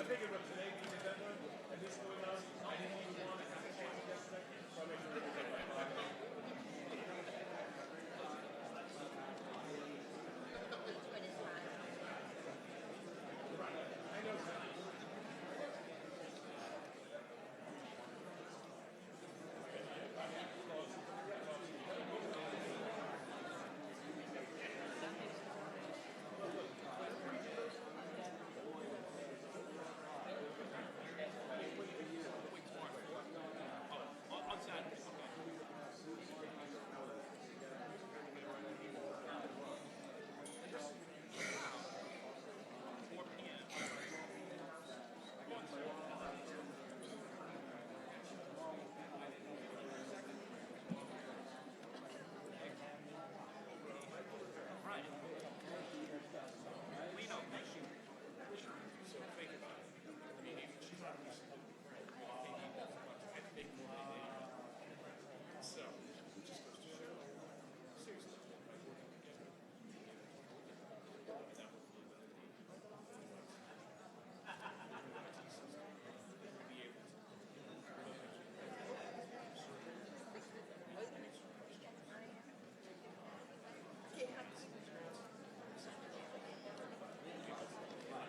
figured with today being the deadline and this going on, I didn't even want to have to change it yesterday, so I made sure to take my time. I know that. On Saturday, okay. Wow. 4 p.m. Right. We know. So think about it. I mean, even she's not used to it. I think more than anything. So, it just goes to show. Seriously, by working together. That will be able to.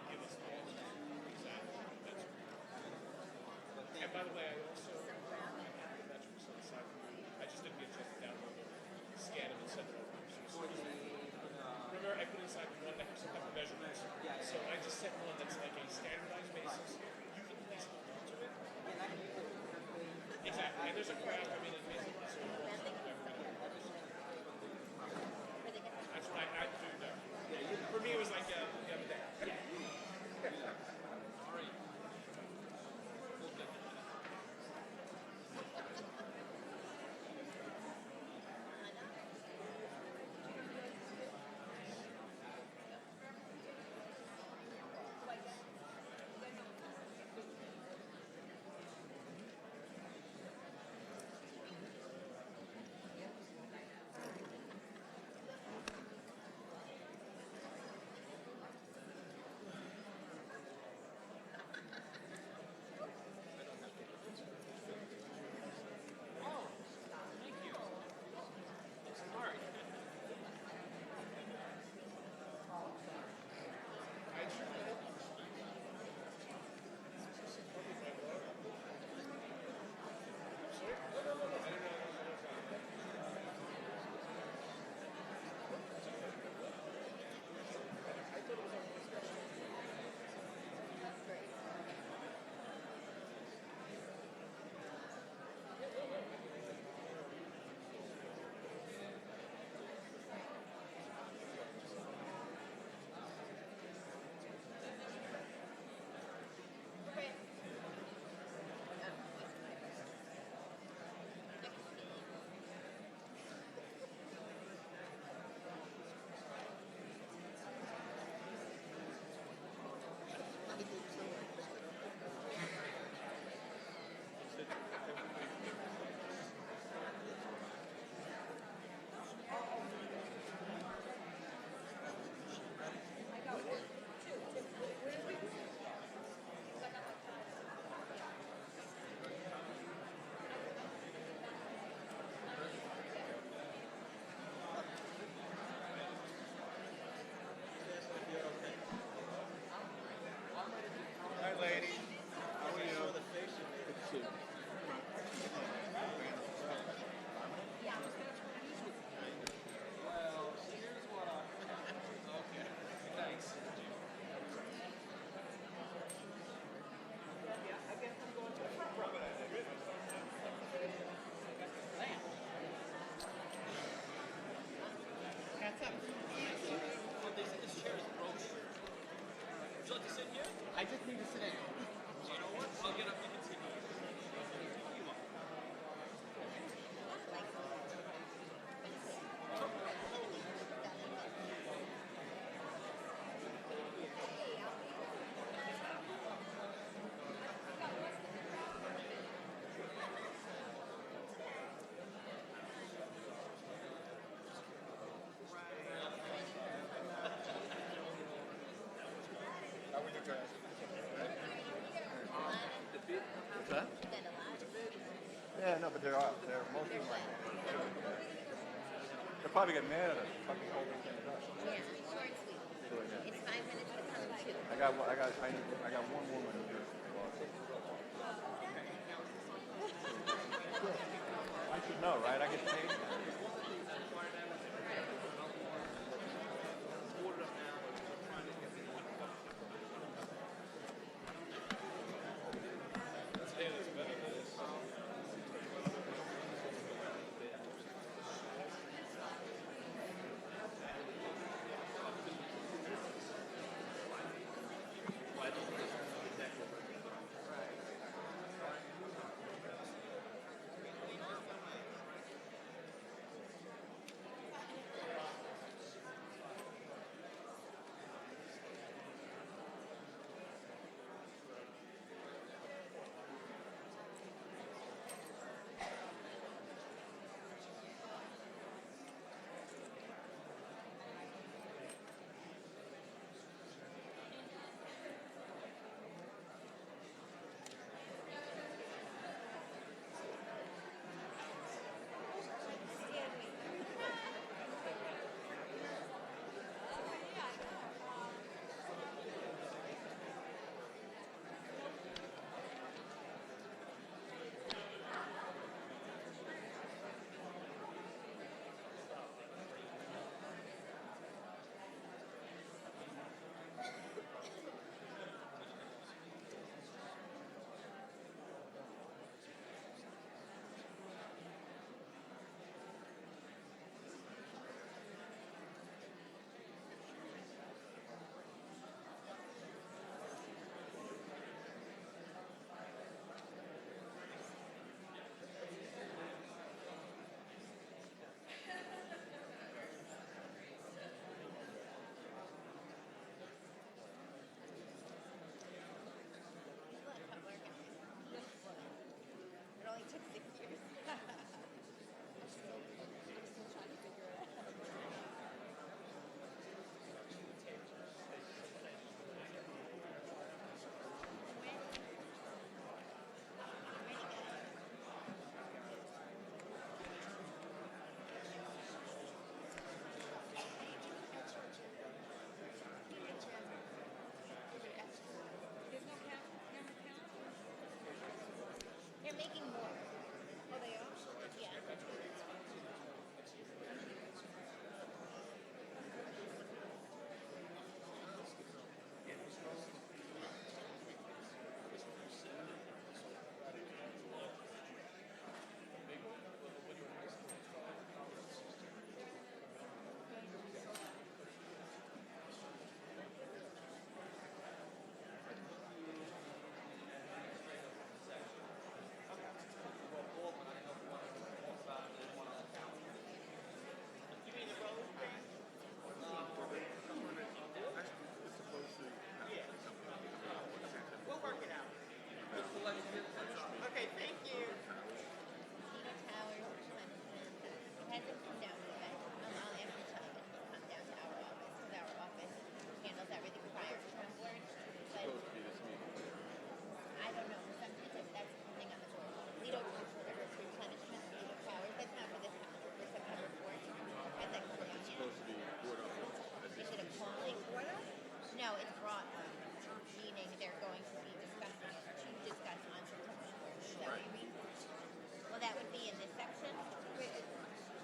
Give us all exactly. That's and by the way, I also have the metrics on the side. I just didn't get a chance to download them, scan them, and send them over. Remember, I put inside the one that has some type of measurements. Yeah. So I just set one that's like a standardized basis. You can place it onto it. Exactly. And there's a graph. I mean, it basically so that's what I do now. Yeah, for me, it was like the other day. Yeah. All right. We'll get that. Hi, lady. How are you? The face you made. Good to see you. Well, here's what I... Okay, thanks. Yeah, I guess I'm going to the front row. Damn. Cat's up. Well, this chair is broken. Would you like to sit here? I just need to sit down. You know what? I'll get up and continue. You are. How are you guys? know, but they're mostly like they'll probably get mad at us. Fucking holding things up. Yeah, short sweet. Doing that. It's 5 minutes to come to. I got one woman who just lost it. I should know, right? I get paid. It only took 6 years. I'm still trying to figure it out. They're making more. Oh, they are? Yeah. We'll work it out. Okay, thank you. TOH it hasn't come down yet. I'll ask the child to come down to our office because our office handles everything prior to the board. But I don't know. That's something on the board. Lido replenishment of Lido Towers. That's not for this calendar. For September 4th. Has that come down yet? Supposed to be brought up. Is it a polling order? No, it's brought up. Meaning they're going to be discussing to discuss on September 4th. Is that what you mean? Well, that would be in this section. Wait,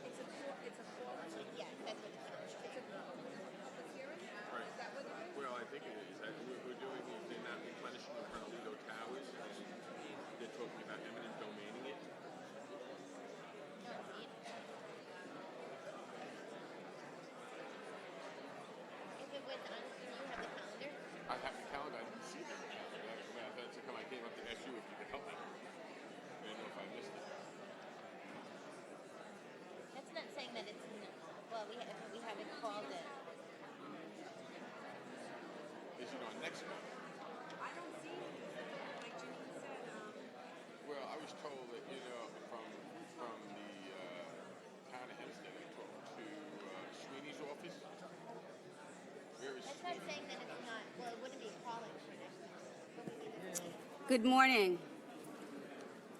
it's a forum? Yes, that's what it is. It's a public hearing? Right. Is that what it is? Well, I think it is. We're doing they're not replenishing in front of Lido Towers. They're talking about eminent domaining it. No, see? If it was on, do you have the calendar? I have the calendar. I didn't see that. That's how come I came up to ask you if you could help me. I didn't know if I missed it. That's not saying that it's, well, we haven't called it. Is it on next month? I don't see anything. Like Janine said, Well, I was told that, from the town of Hempstead, I talked to Sweeney's office. Where is That's not saying that it's not, well, it wouldn't be calling for next month. Good morning.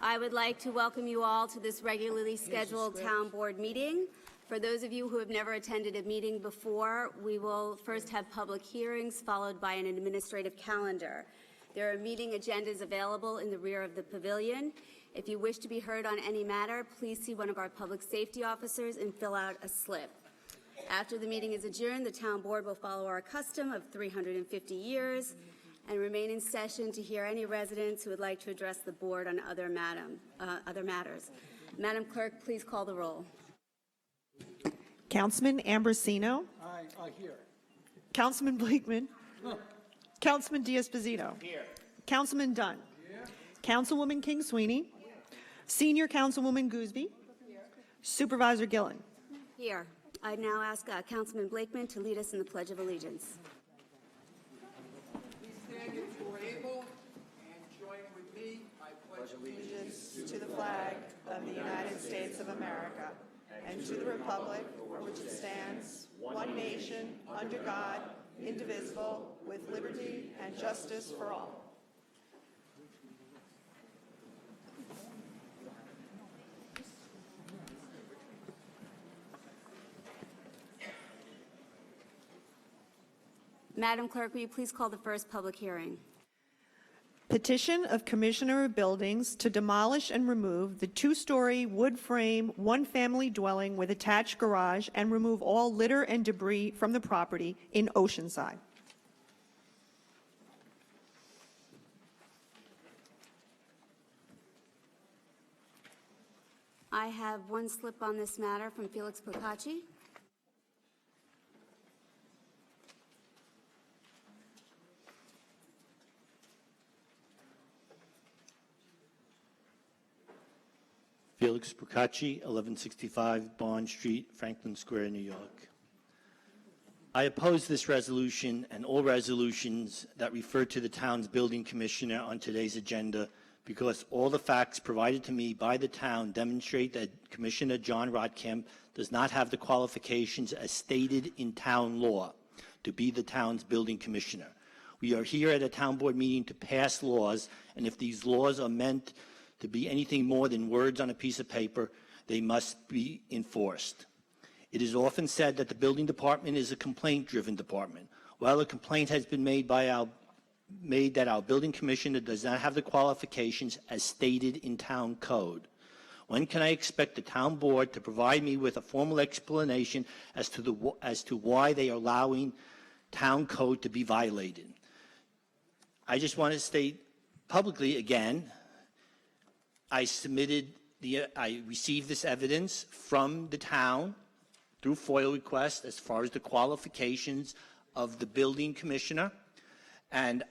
I would like to welcome you all to this regularly scheduled town board meeting. For those of you who have never attended a meeting before, we will first have public hearings followed by an administrative calendar. There are meeting agendas available in the rear of the pavilion. If you wish to be heard on any matter, please see one of our public safety officers and fill out a slip. After the meeting is adjourned, the town board will follow our custom of 350 years and remain in session to hear any residents who would like to address the board on other matters. Madam Clerk, please call the roll. Councilman Ambrosino. Aye, here. Councilman Blakeman. Councilman Diaz-Pasito. Here. Councilman Dunn. Here. Councilwoman King Sweeney. Senior Councilwoman Gooseby. Supervisor Gillen. Here. I now ask Councilman Blakeman to lead us in the Pledge of Allegiance. Please stand if you are able and join with me. I pledge allegiance To the flag of the United States of America and to the republic for which it stands, one nation, under God, indivisible, with liberty and justice for all. Madam Clerk, will you please call the first public hearing? Petition of Commissioner of Buildings to demolish and remove the two-story wood frame, one-family dwelling with attached garage and remove all litter and debris from the property in Oceanside. I have one slip on this matter from Felix Procacci. Felix Procacci, 1165 Bond Street, Franklin Square, New York. I oppose this resolution and all resolutions that refer to the town's building commissioner on today's agenda because all the facts provided to me by the town demonstrate that Commissioner John Rotkamp does not have the qualifications as stated in town law to be the town's building commissioner. We are here at a town board meeting to pass laws, and if these laws are meant to be anything more than words on a piece of paper, they must be enforced. It is often said that the building department is a complaint-driven department. While a complaint has been made that our building commissioner does not have the qualifications as stated in town code, when can I expect the town board to provide me with a formal explanation as to why they are allowing town code to be violated? I just want to state publicly again, I received this evidence from the town through FOIL request as far as the qualifications of the building commissioner. And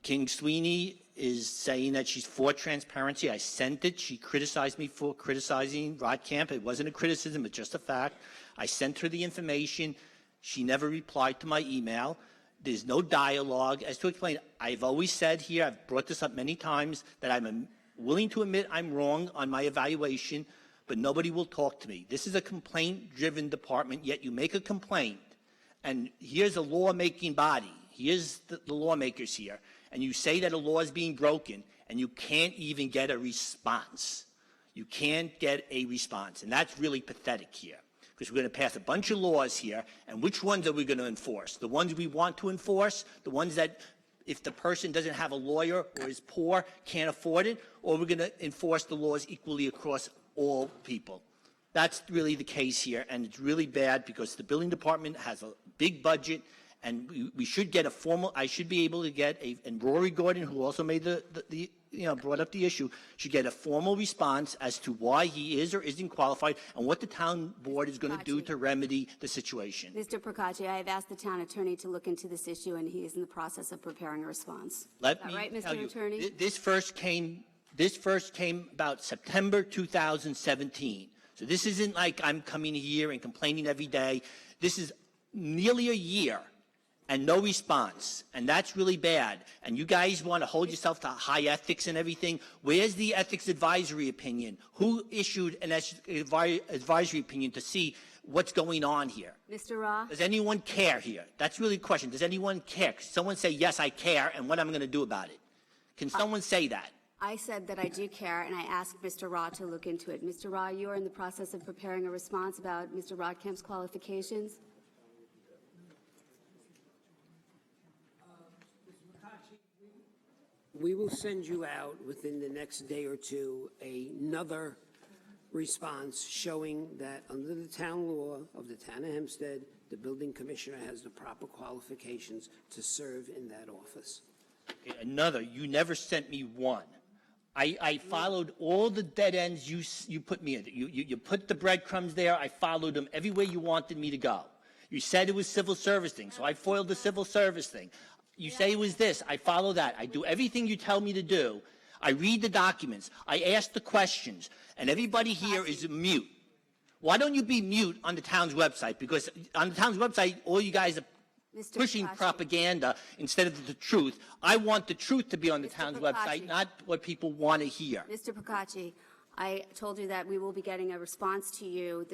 King Sweeney is saying that she's for transparency. I sent it. She criticized me for criticizing Rotkamp. It wasn't a criticism, it's just a fact. I sent her the information. She never replied to my email. There's no dialogue as to explain. I've always said here, I've brought this up many times, that I'm willing to admit I'm wrong on my evaluation, but nobody will talk to me. This is a complaint-driven department, yet you make a complaint, and here's a law-making body. Here's the lawmakers here, and you say that a law is being broken, and you can't even get a response. You can't get a response, and that's really pathetic here, because we're going to pass a bunch of laws here, and which ones are we going to enforce? The ones we want to enforce, the ones that if the person doesn't have a lawyer or is poor, can't afford it, or we're going to enforce the laws equally across all people. That's really the case here, and it's really bad because the building department has a big budget, and we should get a formal, I should be able to get and Rory Gordon, who also made brought up the issue, should get a formal response as to why he is or isn't qualified and what the town board is going to do to remedy the situation. Mr. Procacci, I have asked the town attorney to look into this issue, and he is in the process of preparing a response. Let me right, tell Mr. you, Attorney? This first came about September 2017. So this isn't like I'm coming here and complaining every day. This is nearly a year and no response, and that's really bad. And you guys want to hold yourself to high ethics and everything. Where's the ethics advisory opinion? Who issued an advisory opinion to see what's going on here? Mr. Ra? Does anyone care here? That's really the question. Does anyone care? Can someone say, yes, I care, and what I'm going to do about it? Can someone say that? I said that I do care, and I asked Mr. Ra to look into it. Mr. Ra, you are in the process of preparing a response about Mr. Rodkamp's qualifications. We will send you out within the next day or two another response showing that under the town law of the town of Hempstead, the building commissioner has the proper qualifications to serve in that office. Another, you never sent me one. I followed all the dead ends you put me in. You put the breadcrumbs there. I followed them everywhere you wanted me to go. You said it was civil service thing, so I foiled the civil service thing. You say it was this. I follow that. I do everything you tell me to do. I read the documents. I ask the questions, and everybody here is mute. Why don't you be mute on the town's website? Because on the town's website, all you guys are Mr. pushing Pakachi. propaganda instead of the truth. I want the truth to be on the Mr. town's Pakachi. website, not what people want to hear. Mr. Pakachi, I told you that we will be getting a response to you.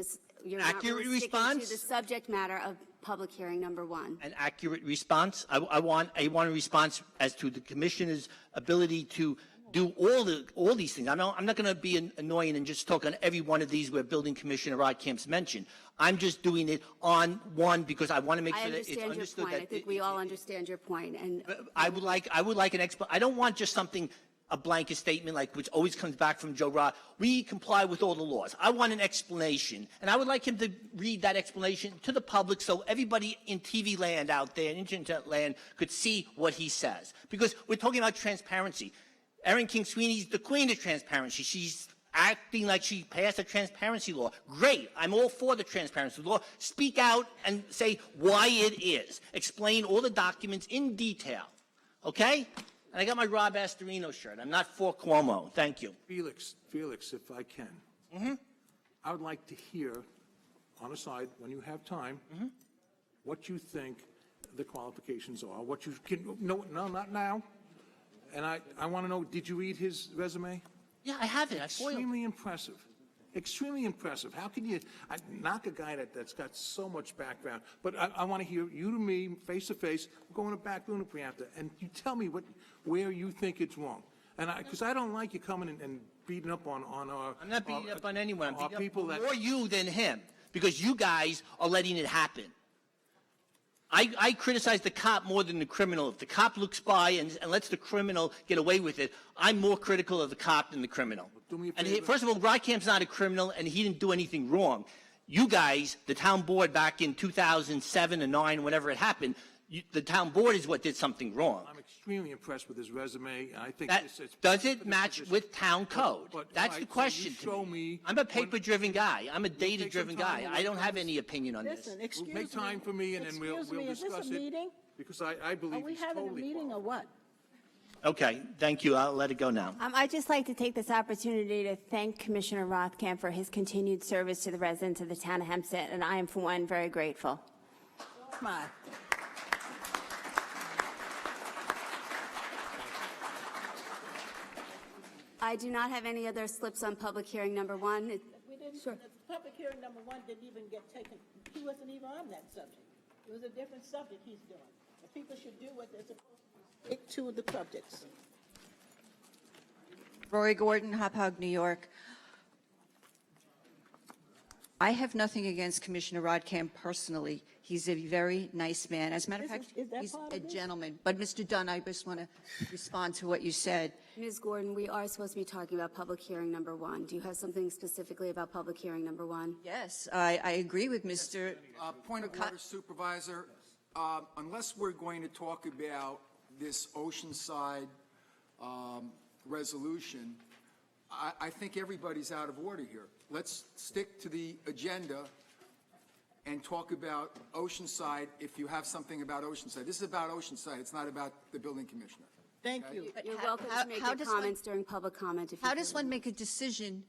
You're Accurate not really sticking response? to the subject matter of public hearing number 1. An accurate response. I want a response as to the commissioner's ability to do all these things. I'm not going to be annoying and just talk on every one of these where building commissioner Rodkamp's mentioned. I'm just doing it on one because I want to make I sure that it's understand your understood point. that I think we all understand your point. And I would like an explanation. I don't want just something, a blanket statement like which always comes back from Joe Rod. We comply with all the laws. I want an explanation, and I would like him to read that explanation to the public so everybody in TV land out there, in internet land, could see what he says. Because we're talking about transparency. Erin King Sweeney's the queen of transparency. She's acting like she passed a transparency law. Great. I'm all for the transparency law. Speak out and say why it is. Explain all the documents in detail. Okay? And I got my Rob Astorino shirt. I'm not for Cuomo. Thank you. Felix, if I can. I would like to hear, on a side, when you have time, what you think the qualifications are, what you can, no, not now. And I want to know, did you read his resume? Yeah, I have it. I foiled. Extremely impressive. Extremely impressive. How can you knock a guy that's got so much background? But I want to hear you to me, face to face, go in the back room to preemptor, and you tell me where you think it's wrong. And because I don't like you coming and beating up on our. I'm not beating up on anyone. I'm beating people up that more you than him because you guys are letting it happen. I criticize the cop more than the criminal. If the cop looks by and lets the criminal get away with it, I'm more critical of the cop than the criminal. Do me a And favor. first of all, Rodkamp's not a criminal, and he didn't do anything wrong. You guys, the town board back in 2007 and 9, whenever it happened, the town board is what did something wrong. I'm extremely impressed with his resume, and I think That, it's does it match with town code? but, That's all the right, so question. you to show me. me I'm a paper-driven guy. I'm a take some data-driven time guy. and I don't work have on any opinion on this. Listen, excuse me. make time for me, and then we'll Excuse me, is this a discuss it. meeting? Because I believe Are we he's having a totally meeting or what? Okay, thank you. I'll let it go now. I'd just like to take this opportunity to thank Commissioner Rothkamp for his continued service to the residents of the town of Hempstead, and I am, for one, very grateful. Come on. I do not have any other slips on public hearing number 1. We didn't, Sure. the public hearing number 1 didn't even get taken, he wasn't even on that subject. It was a different subject he's doing. The people should do what they're supposed to stick to the subjects. Rory Gordon, Hauppauge, New York. I have nothing against Commissioner Rodkamp personally. He's a very nice man. As a matter of fact, Is that he's part a of this? gentleman. But, Mr. Dunn, I just want to respond to what you said. Ms. Gordon, we are supposed to be talking about public hearing number 1. Do you have something specifically about public hearing number 1? Yes, I agree with Mr. Point of order, Supervisor. Unless we're going to talk about this Oceanside resolution, I think everybody's out of order here. Let's stick to the agenda and talk about Oceanside if you have something about Oceanside. This is about Oceanside. It's not about the building commissioner. Thank you. You're welcome to make your comments during public comment if you How does feel- one make a decision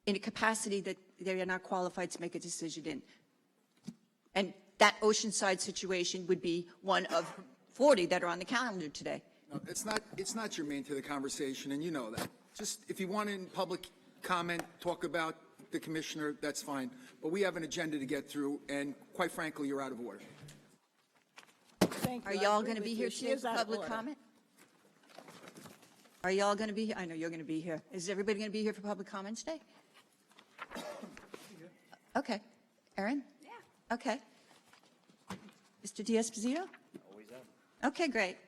in a capacity that they are not qualified to make a decision in? And that Oceanside situation would be one of 40 that are on the calendar today. No, it's not germane to the conversation, and you know that. Just, if you want in public comment, talk about the commissioner, that's fine. But we have an agenda to get through, and quite frankly, you're out of order. Thank you. Are I y'all agree going to with be you. here She today is for out of public order. comment? Are y'all going to be here? I know you're going to be here. Is everybody going to be here for public comments day? Okay. Erin? Yeah. Okay. Mr. D'Esposito? Always am. Okay, great.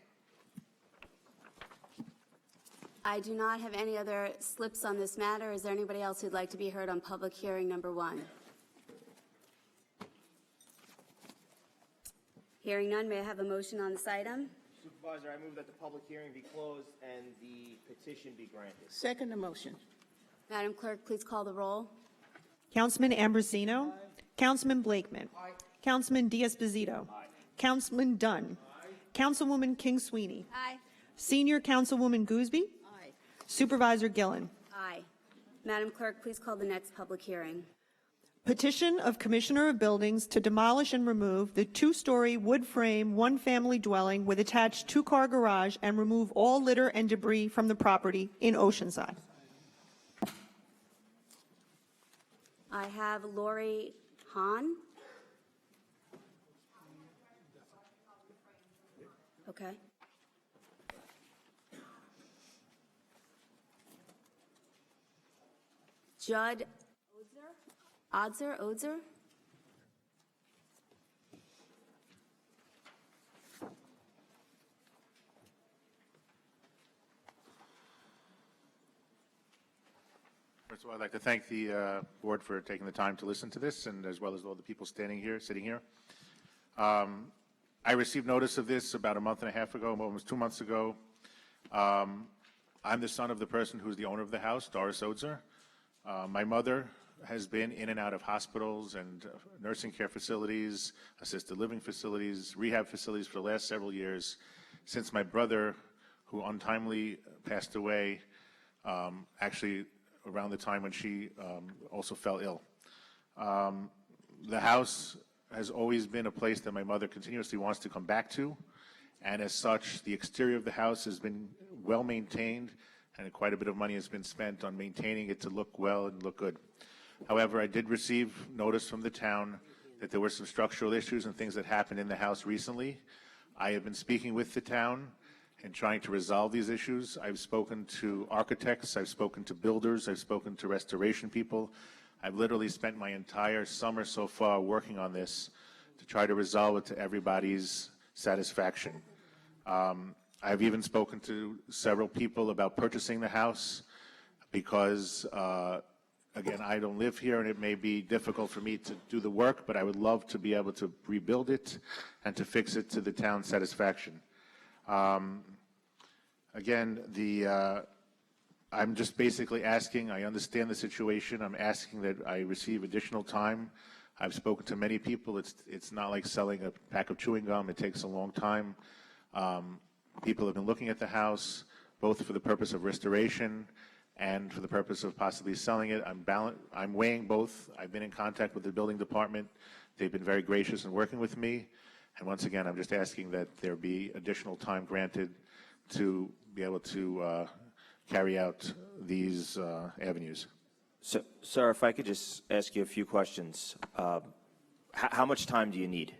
I do not have any other slips on this matter. Is there anybody else who'd like to be heard on public hearing number 1? Hearing none, may I have a motion on this item? Supervisor, I move that the public hearing be closed and the petition be granted. Second the motion. Madam Clerk, please call the roll. Councilman Ambrosino. Councilman Blakeman. Councilman D'Esposito. Councilman Dunn. Councilwoman King Sweeney. Aye. Senior Councilwoman Gooseby. Aye. Supervisor Gillen. Aye. Madam Clerk, please call the next public hearing. Petition of Commissioner of Buildings to demolish and remove the 2-story wood frame, 1-family dwelling with attached 2-car garage and remove all litter and debris from the property in Oceanside. I have Lori Hahn. Okay. Judd Odzer? First of all, I'd like to thank the board for taking the time to listen to this, and as well as all the people sitting here. I received notice of this about a month and a half ago, almost 2 months ago. I'm the son of the person who's the owner of the house, Doris Odzer. My mother has been in and out of hospitals and nursing care facilities, assisted living facilities, rehab facilities for the last several years, since my brother, who untimely passed away, actually around the time when she also fell ill. The house has always been a place that my mother continuously wants to come back to, and as such, the exterior of the house has been well maintained, and quite a bit of money has been spent on maintaining it to look well and look good. However, I did receive notice from the town that there were some structural issues and things that happened in the house recently. I have been speaking with the town and trying to resolve these issues. I've spoken to architects, I've spoken to builders, I've spoken to restoration people. I've literally spent my entire summer so far working on this to try to resolve it to everybody's satisfaction. I've even spoken to several people about purchasing the house because again, I don't live here, and it may be difficult for me to do the work, but I would love to be able to rebuild it and to fix it to the town's satisfaction. Again, I'm just basically asking, I understand the situation, I'm asking that I receive additional time. I've spoken to many people. It's not like selling a pack of chewing gum. It takes a long time. People have been looking at the house, both for the purpose of restoration and for the purpose of possibly selling it. I'm weighing both. I've been in contact with the building department. They've been very gracious in working with me. And once again, I'm just asking that there be additional time granted to be able to carry out these avenues. So, sir, if I could just ask you a few questions. How much time do you need?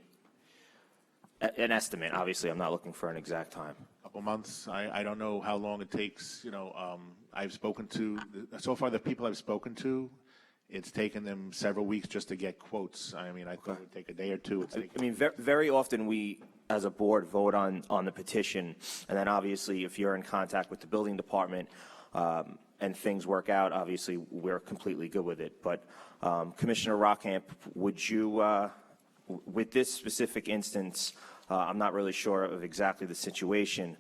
An estimate. Obviously, I'm not looking for an exact time. Couple months. I don't know how long it takes. You know, I've spoken to, so far the people I've spoken to, it's taken them several weeks just to get quotes. I mean, I thought it would take a day or two. I mean, very often we, as a board, vote on the petition, and then obviously if you're in contact with the building department and things work out, obviously we're completely good with it. But Commissioner Rockcamp, would you, with this specific instance, I'm not really sure of exactly the situation,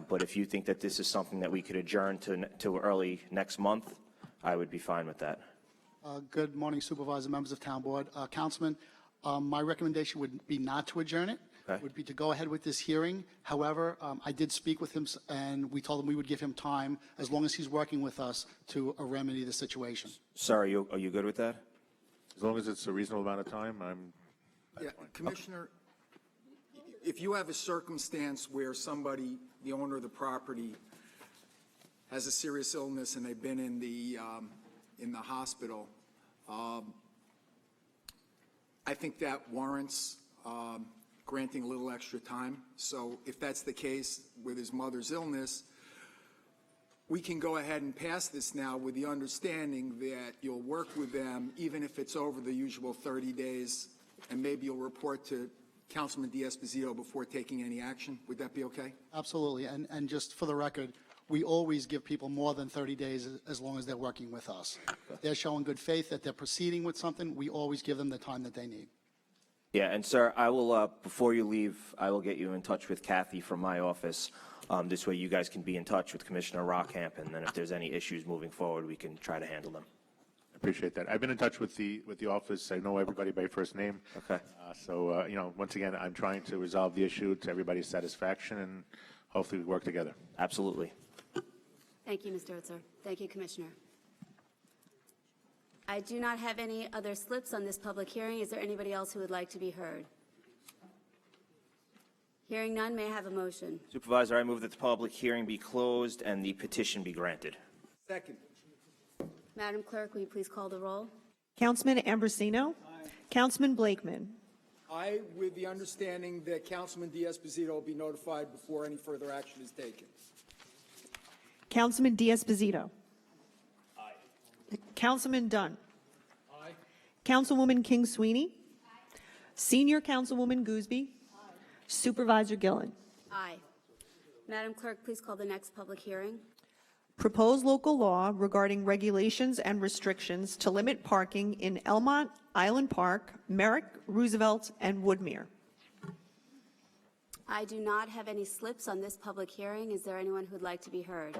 but if you think that this is something that we could adjourn to early next month, I would be fine with that. Good morning, Supervisor, members of Town Board. Councilman, my recommendation would be not to adjourn it. Okay. Would be to go ahead with this hearing. However, I did speak with him, and we told him we would give him time, as long as he's working with us, to remedy the situation. Sir, are you good with that? As long as it's a reasonable amount of time, Yeah, Commissioner, if you have a circumstance where somebody, the owner of the property, has a serious illness and they've been in the hospital, I think that warrants granting a little extra time. So if that's the case with his mother's illness, we can go ahead and pass this now with the understanding that you'll work with them, even if it's over the usual 30 days, and maybe you'll report to Councilman D'Esposito before taking any action. Would that be okay? Absolutely. And just for the record, we always give people more than 30 days as long as they're working with us. If they're showing good faith that they're proceeding with something, we always give them the time that they need. Yeah, and sir, I will, before you leave, I will get you in touch with Kathy from my office. This way you guys can be in touch with Commissioner Rockamp, and then if there's any issues moving forward, we can try to handle them. Appreciate that. I've been in touch with the office. I know everybody by first name. Okay. So, once again, I'm trying to resolve the issue to everybody's satisfaction, and hopefully we work together. Absolutely. Thank you, Mr. Otzer. Thank you, Commissioner. I do not have any other slips on this public hearing. Is there anybody else who would like to be heard? Hearing none, may I have a motion? Supervisor, I move that the public hearing be closed and the petition be granted. Second. Madam Clerk, will you please call the roll? Councilman Ambrosino? Councilman Blakeman? I, with the understanding that Councilman D'Esposito will be notified before any further action is taken. Councilman D'Esposito? Aye. Councilman Dunn? Aye. Councilwoman King Sweeney? Aye. Senior Councilwoman Gooseby? Aye. Supervisor Gillen? Aye. Madam Clerk, please call the next public hearing. Proposed local law regarding regulations and restrictions to limit parking in Elmont, Island Park, Merrick, Roosevelt, and Woodmere. I do not have any slips on this public hearing. Is there anyone who would like to be heard?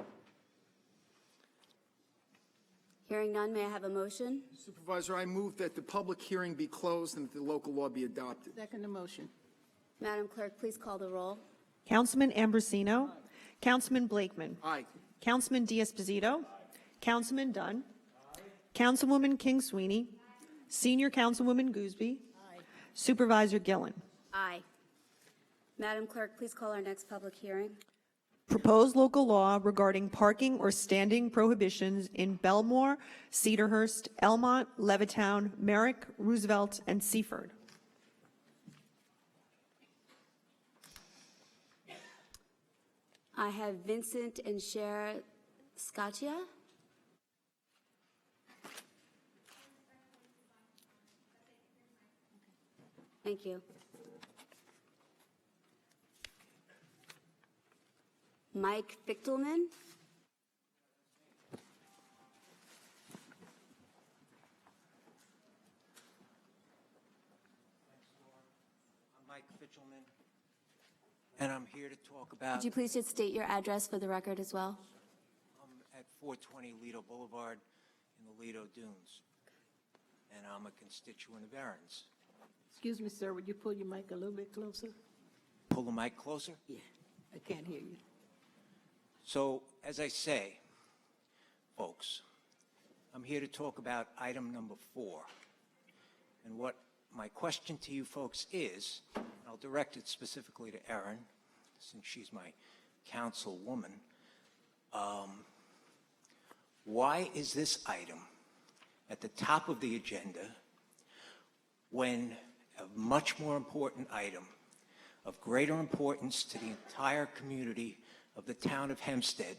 Hearing none, may I have a motion? Supervisor, I move that the public hearing be closed and that the local law be adopted. Second the motion. Madam Clerk, please call the roll. Councilman Ambrosino? Councilman Blakeman? Aye. Councilman D'Esposito? Councilman Dunn? Councilwoman King Sweeney? Senior Councilwoman Gooseby? Supervisor Gillen? Aye. Madam Clerk, please call our next public hearing. Proposed local law regarding parking or standing prohibitions in Belmore, Cedarhurst, Elmont, Levittown, Merrick, Roosevelt, and Seaford. I have Vincent and Cher Scaccia. Thank you. Mike Fichtelman. I'm Mike Fichtelman, and I'm here to talk about. Could you please just state your address for the record as well? I'm at 420 Lido Boulevard in the Lido Dunes, and I'm a constituent of Aaron's. Excuse me, sir, would you pull your mic a little bit closer? Pull the mic closer. Yeah, I can't hear you. So, as I say, folks, I'm here to talk about item number 4. And what my question to you folks is, and I'll direct it specifically to Erin, since she's my councilwoman, why is this item at the top of the agenda when a much more important item of greater importance to the entire community of the town of Hempstead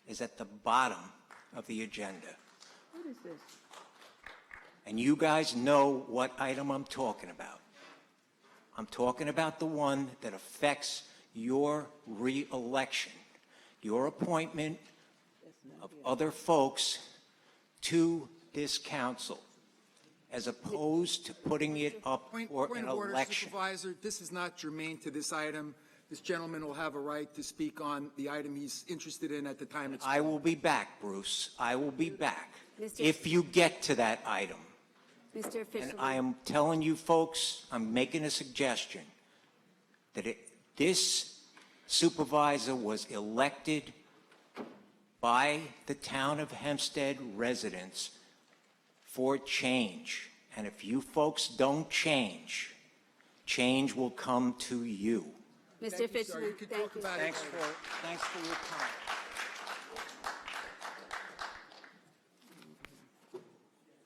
is at the bottom of the agenda? What is this? And you guys know what item I'm talking about. I'm talking about the one that affects your re-election, your appointment of other folks to this council, as opposed to putting it up for Point an of order, election. Supervisor. This is not germane to this item. This gentleman will have a right to speak on the item he's interested in at the time it's. I will be back, Bruce. I will be back Mr. if you get to that item. Mr. And Fichtelman. I am telling you folks, I'm making a suggestion that this supervisor was elected by the town of Hempstead residents for change. And if you folks don't change, change will come to you. Mr. Thank you, sir. You Fichtelman, could thank talk you. about it Thanks later. for your time.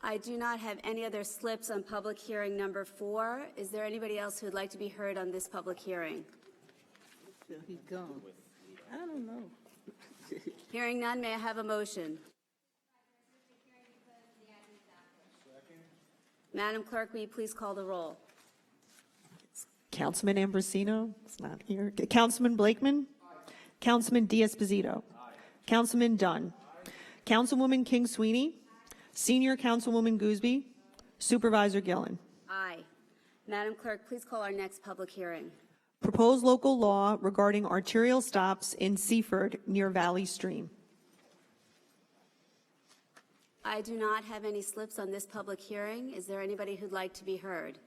I do not have any other slips on public hearing number 4. Is there anybody else who would like to be heard on this public hearing? So he's gone. I don't know. Hearing none, may I have a motion? Madam Clerk, will you please call the roll? Councilman Ambrosino is not here. Councilman Blakeman? Councilman Diaz-Pasito? Councilman Dunn? Councilwoman King Sweeney? Senior Councilwoman Gooseby? Supervisor Gillen? Aye. Madam Clerk, please call our next public hearing. Proposed local law regarding arterial stops in Seaford near Valley Stream. I do not have any slips on this public hearing. Is there anybody who'd like to be heard?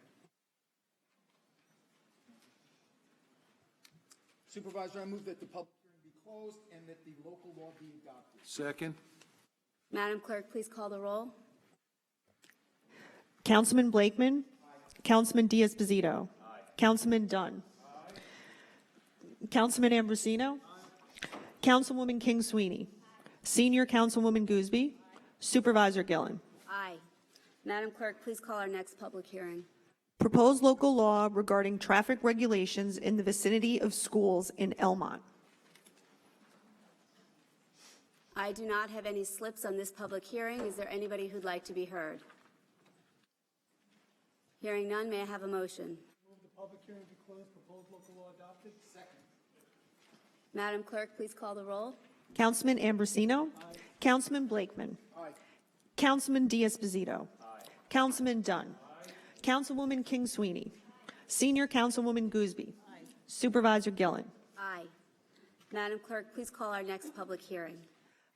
Supervisor, I move that the public hearing be closed and that the local law be adopted. Second. Madam Clerk, please call the roll. Councilman Blakeman? Councilman Diaz-Pasito? Councilman Dunn? Councilman Ambrosino? Councilwoman King Sweeney? Senior Councilwoman Gooseby? Supervisor Gillen? Aye. Madam Clerk, please call our next public hearing. Proposed local law regarding traffic regulations in the vicinity of schools in Elmont. I do not have any slips on this public hearing. Is there anybody who'd like to be heard? Hearing none, may I have a motion? Move the public hearing be closed, proposed local law adopted. Second. Madam Clerk, please call the roll. Councilman Ambrosino? Councilman Blakeman? Aye. Councilman Diaz-Pasito? Councilman Dunn? Councilwoman King Sweeney? Senior Councilwoman Gooseby? Supervisor Gillen? Aye. Madam Clerk, please call our next public hearing.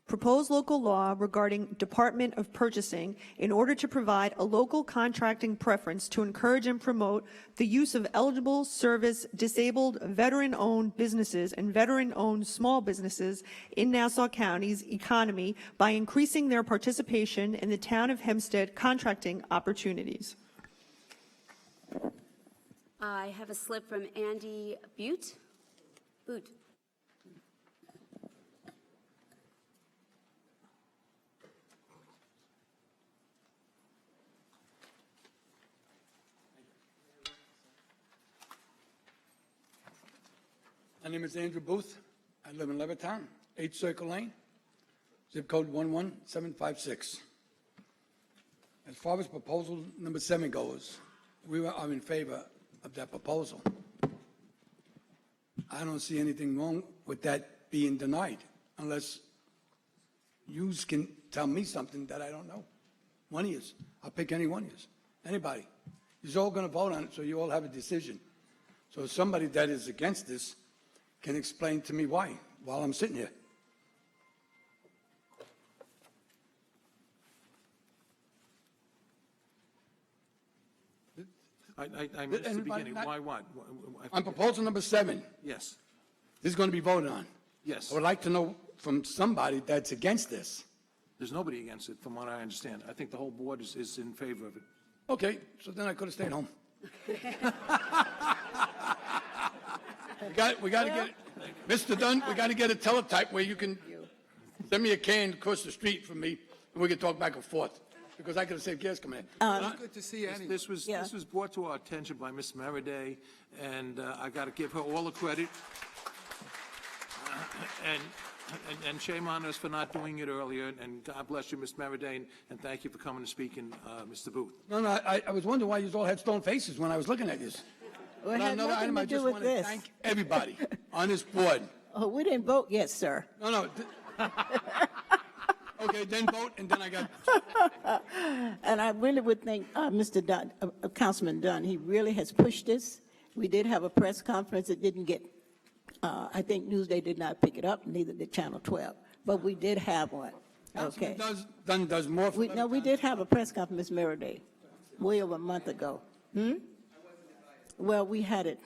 Proposed local law regarding Department of Purchasing in order to provide a local contracting preference to encourage and promote the use of eligible service disabled veteran-owned businesses and veteran-owned small businesses in Nassau County's economy by increasing their participation in the town of Hempstead contracting opportunities. I have a slip from Andy Butte. Boot. My name is Andrew Booth. I live in Levittown, 8 Circle Lane, zip code 11756. As far as proposal number 7 goes, we are in favor of that proposal. I don't see anything wrong with that being denied unless you can tell me something that I don't know. One of you. I'll pick any one of you. Anybody. You're all going to vote on it, so you all have a decision. So somebody that is against this can explain to me why while I'm sitting here. I missed the beginning. Why what? On proposal number 7, Yes, this is going to be voted on. yes. I would like to know from somebody that's against this. There's nobody against it, from what I understand. I think the whole board is in favor of it. Okay, so then I could have stayed home. We got to get, Mr. Dunn, we got to get a teletype where you can send me a can across the street from me, and we can talk back and forth, because I could have saved gas coming in. It's good to see you anyway. This was brought to our attention by Ms. Meriday, and I got to give her all the credit. And shame on us for not doing it earlier, and God bless you, Ms. Meriday, and thank you for coming and speaking, Mr. Booth. No, I was wondering why you all had stone faces when I was looking at you. Well, it had Another nothing item, to I do just with want to this. thank everybody on this board. Oh, we didn't vote yet, sir. No. Okay, then vote, and then I got. And I really would thank Mr. Dunn, Councilman Dunn. He really has pushed this. We did have a press conference. It didn't get, I think Newsday did not pick it up, neither did Channel 12. But we did have one. Okay. Councilman Dunn does more for No, we did have a press conference, Ms. Meriday, way over a month ago. Well, we had it.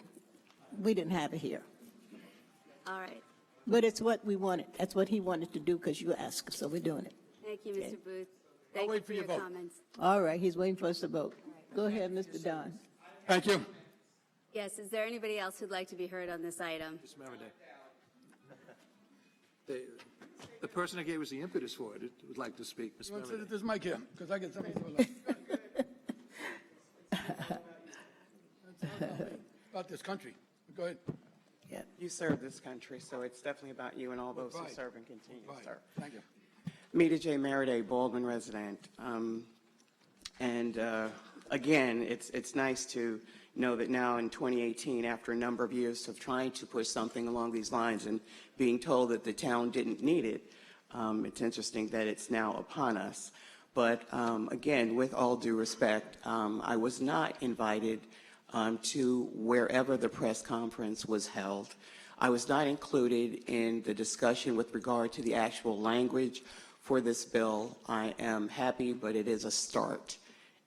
We didn't have it here. All right. But it's what we wanted. That's what he wanted to do because you asked, so we're doing it. Thank you, Okay. Mr. Booth. Thank you for your comments. All right, he's waiting for us to vote. Go ahead, Mr. Dunn. Thank you. Yes, is there anybody else who'd like to be heard on this item? Ms. Meriday. The person that gave us the impetus for it would like to speak, Ms. You want to sit Meriday. at this mic here, because I get something to love. About this country. Go ahead. Yeah. You serve this country, so it's definitely about you and all those who Right. serve and continue to Right. serve. Thank you. Mita J. Meriday, Baldwin resident. Again, it's nice to know that now in 2018, after a number of years of trying to push something along these lines and being told that the town didn't need it, it's interesting that it's now upon us. But again, with all due respect, I was not invited to wherever the press conference was held. I was not included in the discussion with regard to the actual language for this bill. I am happy, but it is a start.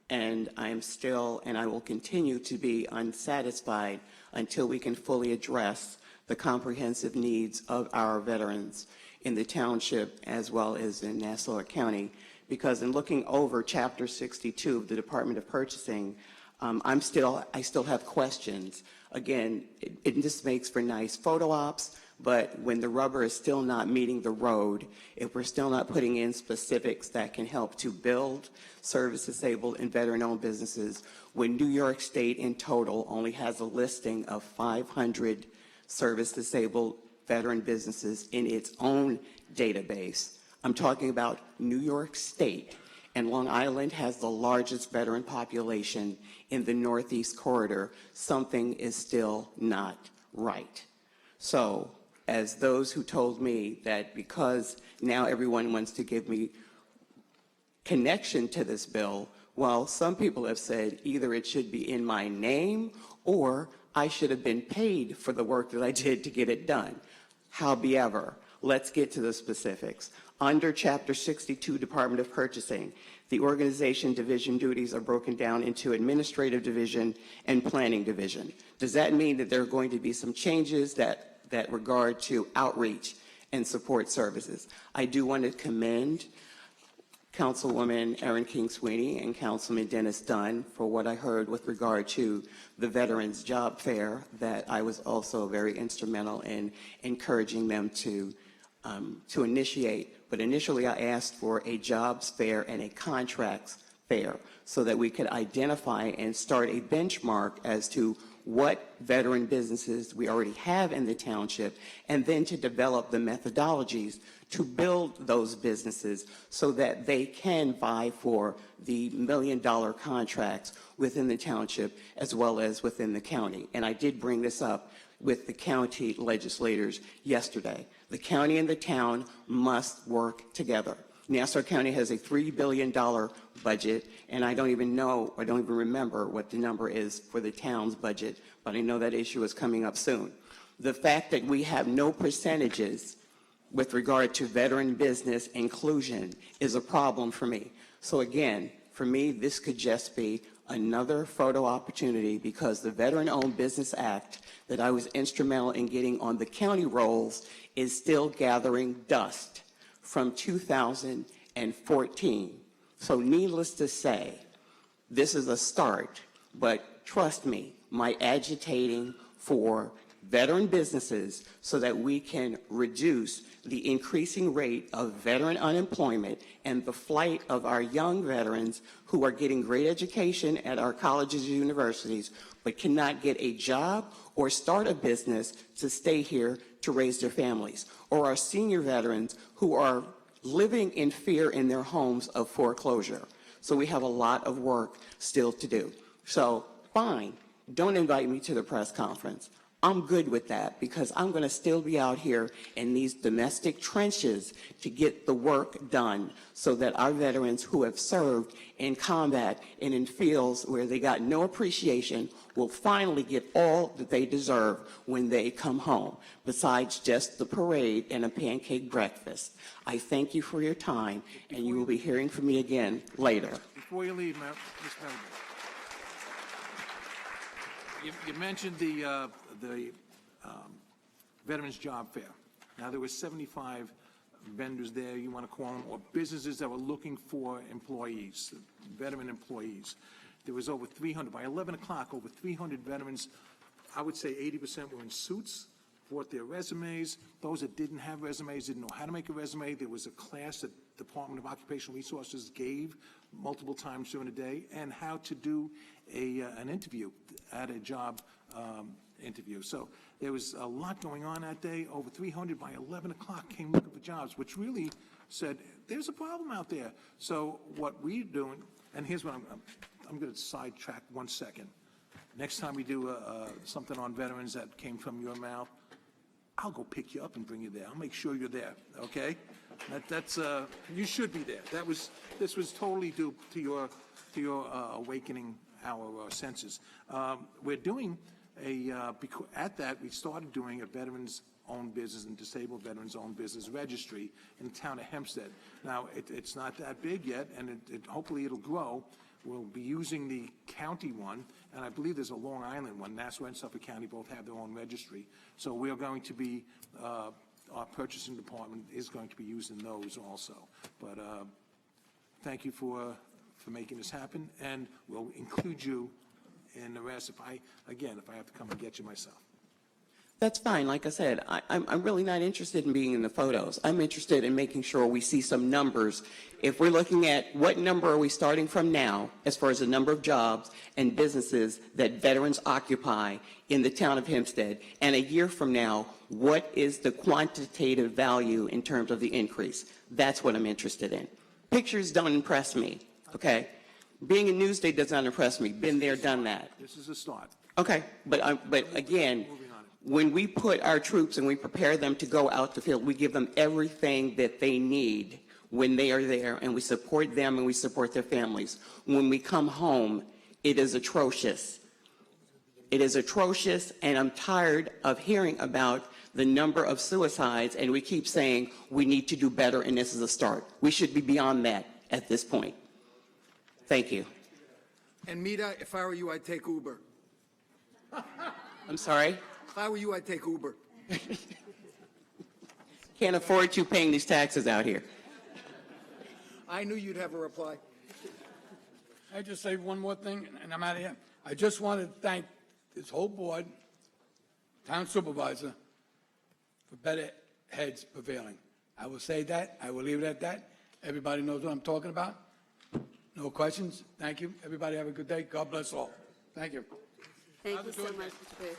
And I am still, and I will continue to be unsatisfied until we can fully address the comprehensive needs of our veterans in the township as well as in Nassau County. Because in looking over Chapter 62 of the Department of Purchasing, I still have questions. Again, this makes for nice photo ops, but when the rubber is still not meeting the road, if we're still not putting in specifics that can help to build service-disabled and veteran-owned businesses, when New York State in total only has a listing of 500 service-disabled veteran businesses in its own database. I'm talking about New York State, and Long Island has the largest veteran population in the Northeast Corridor. Something is still not right. So, as those who told me that because now everyone wants to give me connection to this bill, well, some people have said either it should be in my name or I should have been paid for the work that I did to get it done. However, let's get to the specifics. Under Chapter 62, Department of Purchasing, the organization division duties are broken down into administrative division and planning division. Does that mean that there are going to be some changes that regard to outreach and support services? I do want to commend Councilwoman Erin King Sweeney and Councilman Dennis Dunn for what I heard with regard to the Veterans Job Fair, that I was also very instrumental in encouraging them to initiate. But initially I asked for a jobs fair and a contracts fair so that we could identify and start a benchmark as to what veteran businesses we already have in the township, and then to develop the methodologies to build those businesses so that they can vie for the million-dollar contracts within the township as well as within the county. And I did bring this up with the county legislators yesterday. The county and the town must work together. Nassau County has a $3 billion budget, and I don't even remember what the number is for the town's budget, but I know that issue is coming up soon. The fact that we have no percentages with regard to veteran business inclusion is a problem for me. So again, for me, this could just be another photo opportunity, because the Veteran-Owned Business Act that I was instrumental in getting on the county rolls is still gathering dust from 2014. So needless to say, this is a start, but trust me, my agitating for veteran businesses so that we can reduce the increasing rate of veteran unemployment and the flight of our young veterans who are getting great education at our colleges and universities but cannot get a job or start a business to stay here to raise their families, or our senior veterans who are living in fear in their homes of foreclosure. So we have a lot of work still to do. So fine, don't invite me to the press conference. I'm good with that, because I'm going to still be out here in these domestic trenches to get the work done so that our veterans who have served in combat and in fields where they got no appreciation will finally get all that they deserve when they come home, besides just the parade and a pancake breakfast. I thank you for your time, and you will be hearing from me again later. Before you leave, Ms. Melvin, you mentioned the Veterans Job Fair. Now, there were 75 vendors there, you want to call them, or businesses that were looking for employees, veteran employees. There was over 300, by 11 o'clock, over 300 veterans. I would say 80% were in suits, brought their resumes. Those that didn't have resumes didn't know how to make a resume. There was a class that Department of Occupational Resources gave multiple times during the day, and how to do an interview at a job interview. So there was a lot going on that day. Over 300 by 11 o'clock came looking for jobs, which really said, there's a problem out there. So what we're doing, and here's what I'm going to sidetrack 1 second. Next time we do something on veterans that came from your mouth, I'll go pick you up and bring you there. I'll make sure you're there, okay? That's you should be there. This was totally due to your awakening our senses. We're doing at that, we started doing a veterans-owned business and disabled veterans-owned business registry in the town of Hempstead. Now, it's not that big yet, and hopefully it'll grow. We'll be using the county one, and I believe there's a Long Island one. Nassau and Suffolk County both have their own registry. So we are going to be, our purchasing department is going to be using those also. But thank you for making this happen, and we'll include you in the rest if I have to come and get you myself. That's fine. Like I said, I'm really not interested in being in the photos. I'm interested in making sure we see some numbers. If we're looking at what number are we starting from now as far as the number of jobs and businesses that veterans occupy in the town of Hempstead, and a year from now, what is the quantitative value in terms of the increase? That's what I'm interested in. Pictures don't impress me, okay? Being in Newsday does not impress me. Been there, done that. This is a start. Okay, but again, when we put our troops and we prepare them to go out to field, we give them everything that they need when they are there, and we support them and we support their families. When we come home, it is atrocious. It is atrocious, and I'm tired of hearing about the number of suicides, and we keep saying we need to do better, and this is a start. We should be beyond that at this point. Thank you. And Mita, if I were you, I'd take Uber. I'm sorry? If I were you, I'd take Uber. Can't afford you paying these taxes out here. I knew you'd have a reply. I just say one more thing, and I'm out of here. I just want to thank this whole board, town supervisor, for better heads prevailing. I will say that. I will leave it at that. Everybody knows what I'm talking about. No questions? Thank you. Everybody have a good day. God bless all. Thank you. Thank you so much, Mr. Booth.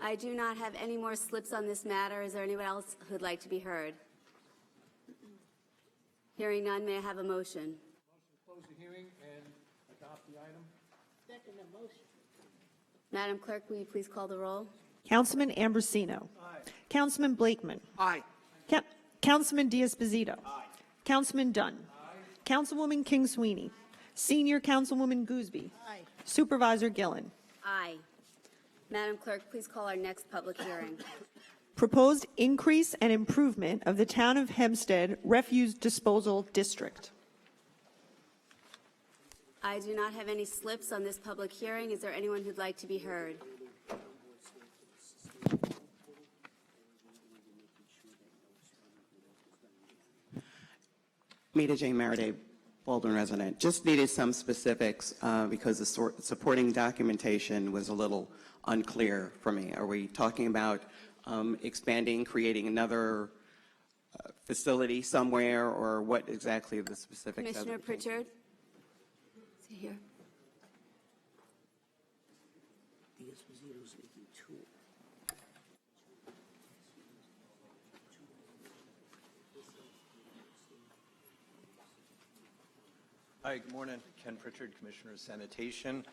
I do not have any more slips on this matter. Is there anyone else who'd like to be heard? Hearing none, may I have a motion? Motion to close the hearing and adopt the item. Second motion. Madam Clerk, will you please call the roll? Councilman Ambrosino. Aye. Councilman Blakeman. Aye. Councilman Diaz-Bazito. Aye. Councilman Dunn. Aye. Councilwoman King Sweeney. Senior Councilwoman Gooseby. Aye. Supervisor Gillen. Aye. Madam Clerk, please call our next public hearing. Proposed increase and improvement of the Town of Hempstead Refuse Disposal District. I do not have any slips on this public hearing. Is there anyone who'd like to be heard? Mita J. Maraday, Baldwin resident. Just needed some specifics because the supporting documentation was a little unclear for me. Are we talking about expanding, creating another facility somewhere, or what exactly are the specifics? Commissioner Pritchard? Is he here? Hi, good morning. Ken Pritchard, Commissioner of Sanitation.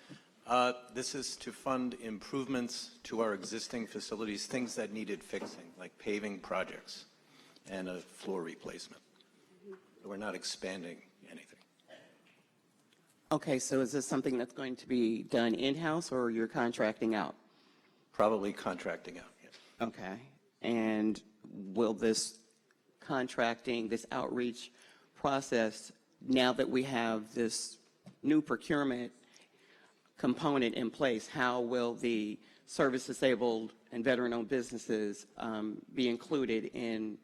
This is to fund improvements to our existing facilities, things that needed fixing, like paving projects and a floor replacement. We're not expanding anything. Okay, so is this something that's going to be done in-house, or you're contracting out? Probably contracting out, yes. Okay, and will this contracting, this outreach process, now that we have this new procurement component in place, how will the service-disabled and veteran-owned businesses be included in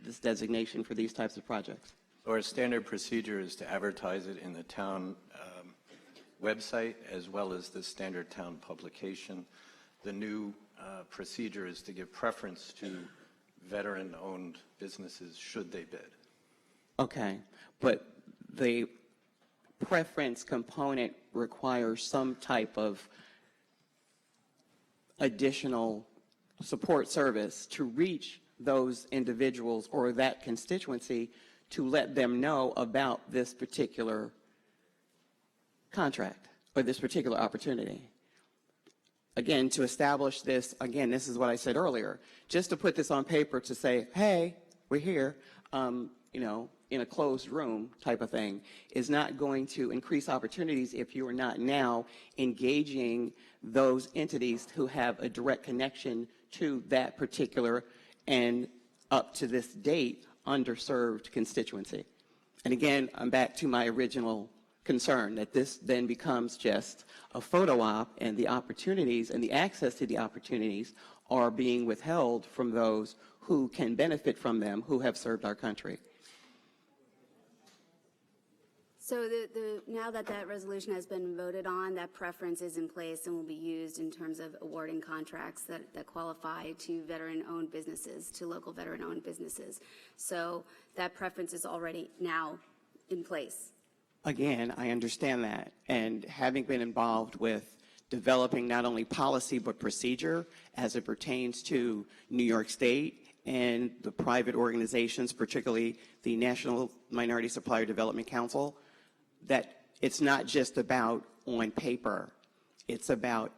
this designation for these types of projects? So our standard procedure is to advertise it in the town website as well as the standard town publication. The new procedure is to give preference to veteran-owned businesses should they bid. Okay, but the preference component requires some type of additional support service to reach those individuals or that constituency to let them know about this particular contract or this particular opportunity. Again, to establish this, again, this is what I said earlier, just to put this on paper to say, hey, we're here, you know, in a closed room type of thing, is not going to increase opportunities if you are not now engaging those entities who have a direct connection to that particular and up to this date underserved constituency. And again, I'm back to my original concern that this then becomes just a photo op and the opportunities and the access to the opportunities are being withheld from those who can benefit from them, who have served our country. So now that that resolution has been voted on, that preference is in place and will be used in terms of awarding contracts that qualify to veteran-owned businesses, to local veteran-owned businesses. So that preference is already now in place. Again, I understand that. And having been involved with developing not only policy but procedure as it pertains to New York State and the private organizations, particularly the National Minority Supplier Development Council, that it's not just about on paper, it's about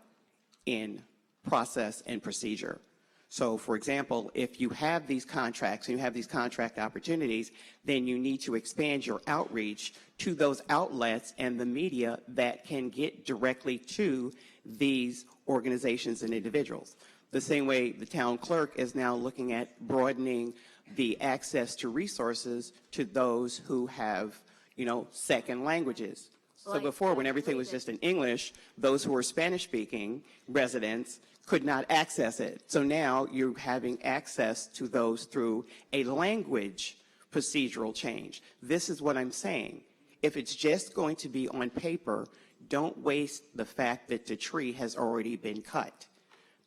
in process and procedure. So, for example, if you have these contracts and you have these contract opportunities, then you need to expand your outreach to those outlets and the media that can get directly to these organizations and individuals. The same way the town clerk is now looking at broadening the access to resources to those who have, you know, second languages. So before, when everything was just in English, those who were Spanish-speaking residents could not access it. So now you're having access to those through a language procedural change. This is what I'm saying. If it's just going to be on paper, don't waste the fact that the tree has already been cut.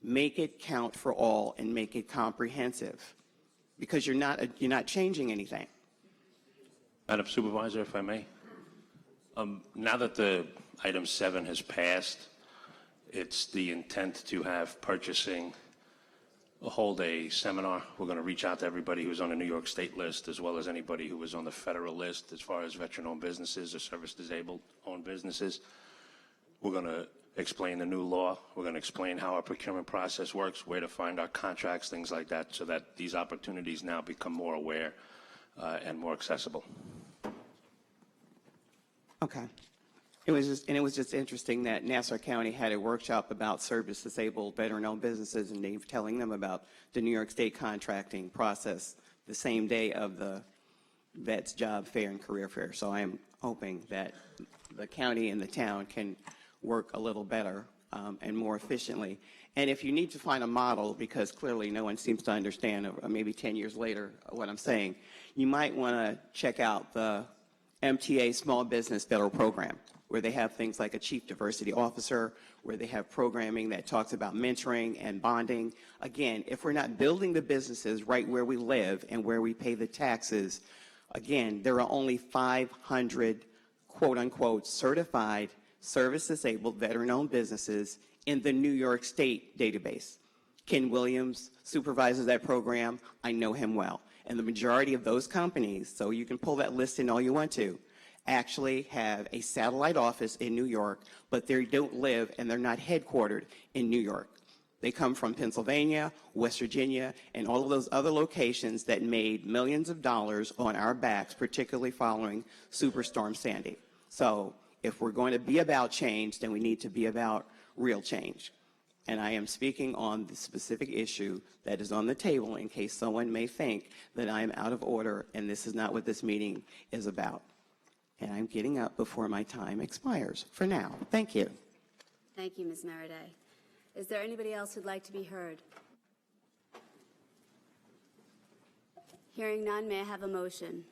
Make it count for all and make it comprehensive, because you're not changing anything. Madam Supervisor, if I may. Now that the item 7 has passed, it's the intent to have purchasing hold a seminar. We're going to reach out to everybody who's on the New York State list, as well as anybody who was on the federal list as far as veteran-owned businesses or service-disabled-owned businesses. We're going to explain the new law. We're going to explain how our procurement process works, where to find our contracts, things like that, so that these opportunities now become more aware and more accessible. Okay. It was just interesting that Nassau County had a workshop about service-disabled veteran-owned businesses, and they were telling them about the New York State contracting process the same day of the Vets Job Fair and Career Fair. So I am hoping that the county and the town can work a little better and more efficiently. And if you need to find a model, because clearly no one seems to understand, maybe 10 years later, what I'm saying, you might want to check out the MTA Small Business Federal Program, where they have things like a chief diversity officer, where they have programming that talks about mentoring and bonding. Again, if we're not building the businesses right where we live and where we pay the taxes, again, there are only 500 quote-unquote certified service-disabled veteran-owned businesses in the New York State database. Ken Williams supervises that program. I know him well. And the majority of those companies, so you can pull that list in all you want to, actually have a satellite office in New York, but they don't live and they're not headquartered in New York. They come from Pennsylvania, West Virginia, and all of those other locations that made millions of dollars on our backs, particularly following Superstorm Sandy. So if we're going to be about change, then we need to be about real change. And I am speaking on the specific issue that is on the table in case someone may think that I am out of order and this is not what this meeting is about. And I'm getting up before my time expires for now. Thank you. Thank you, Ms. Maraday. Is there anybody else who'd like to be heard? Hearing none, may I have a motion?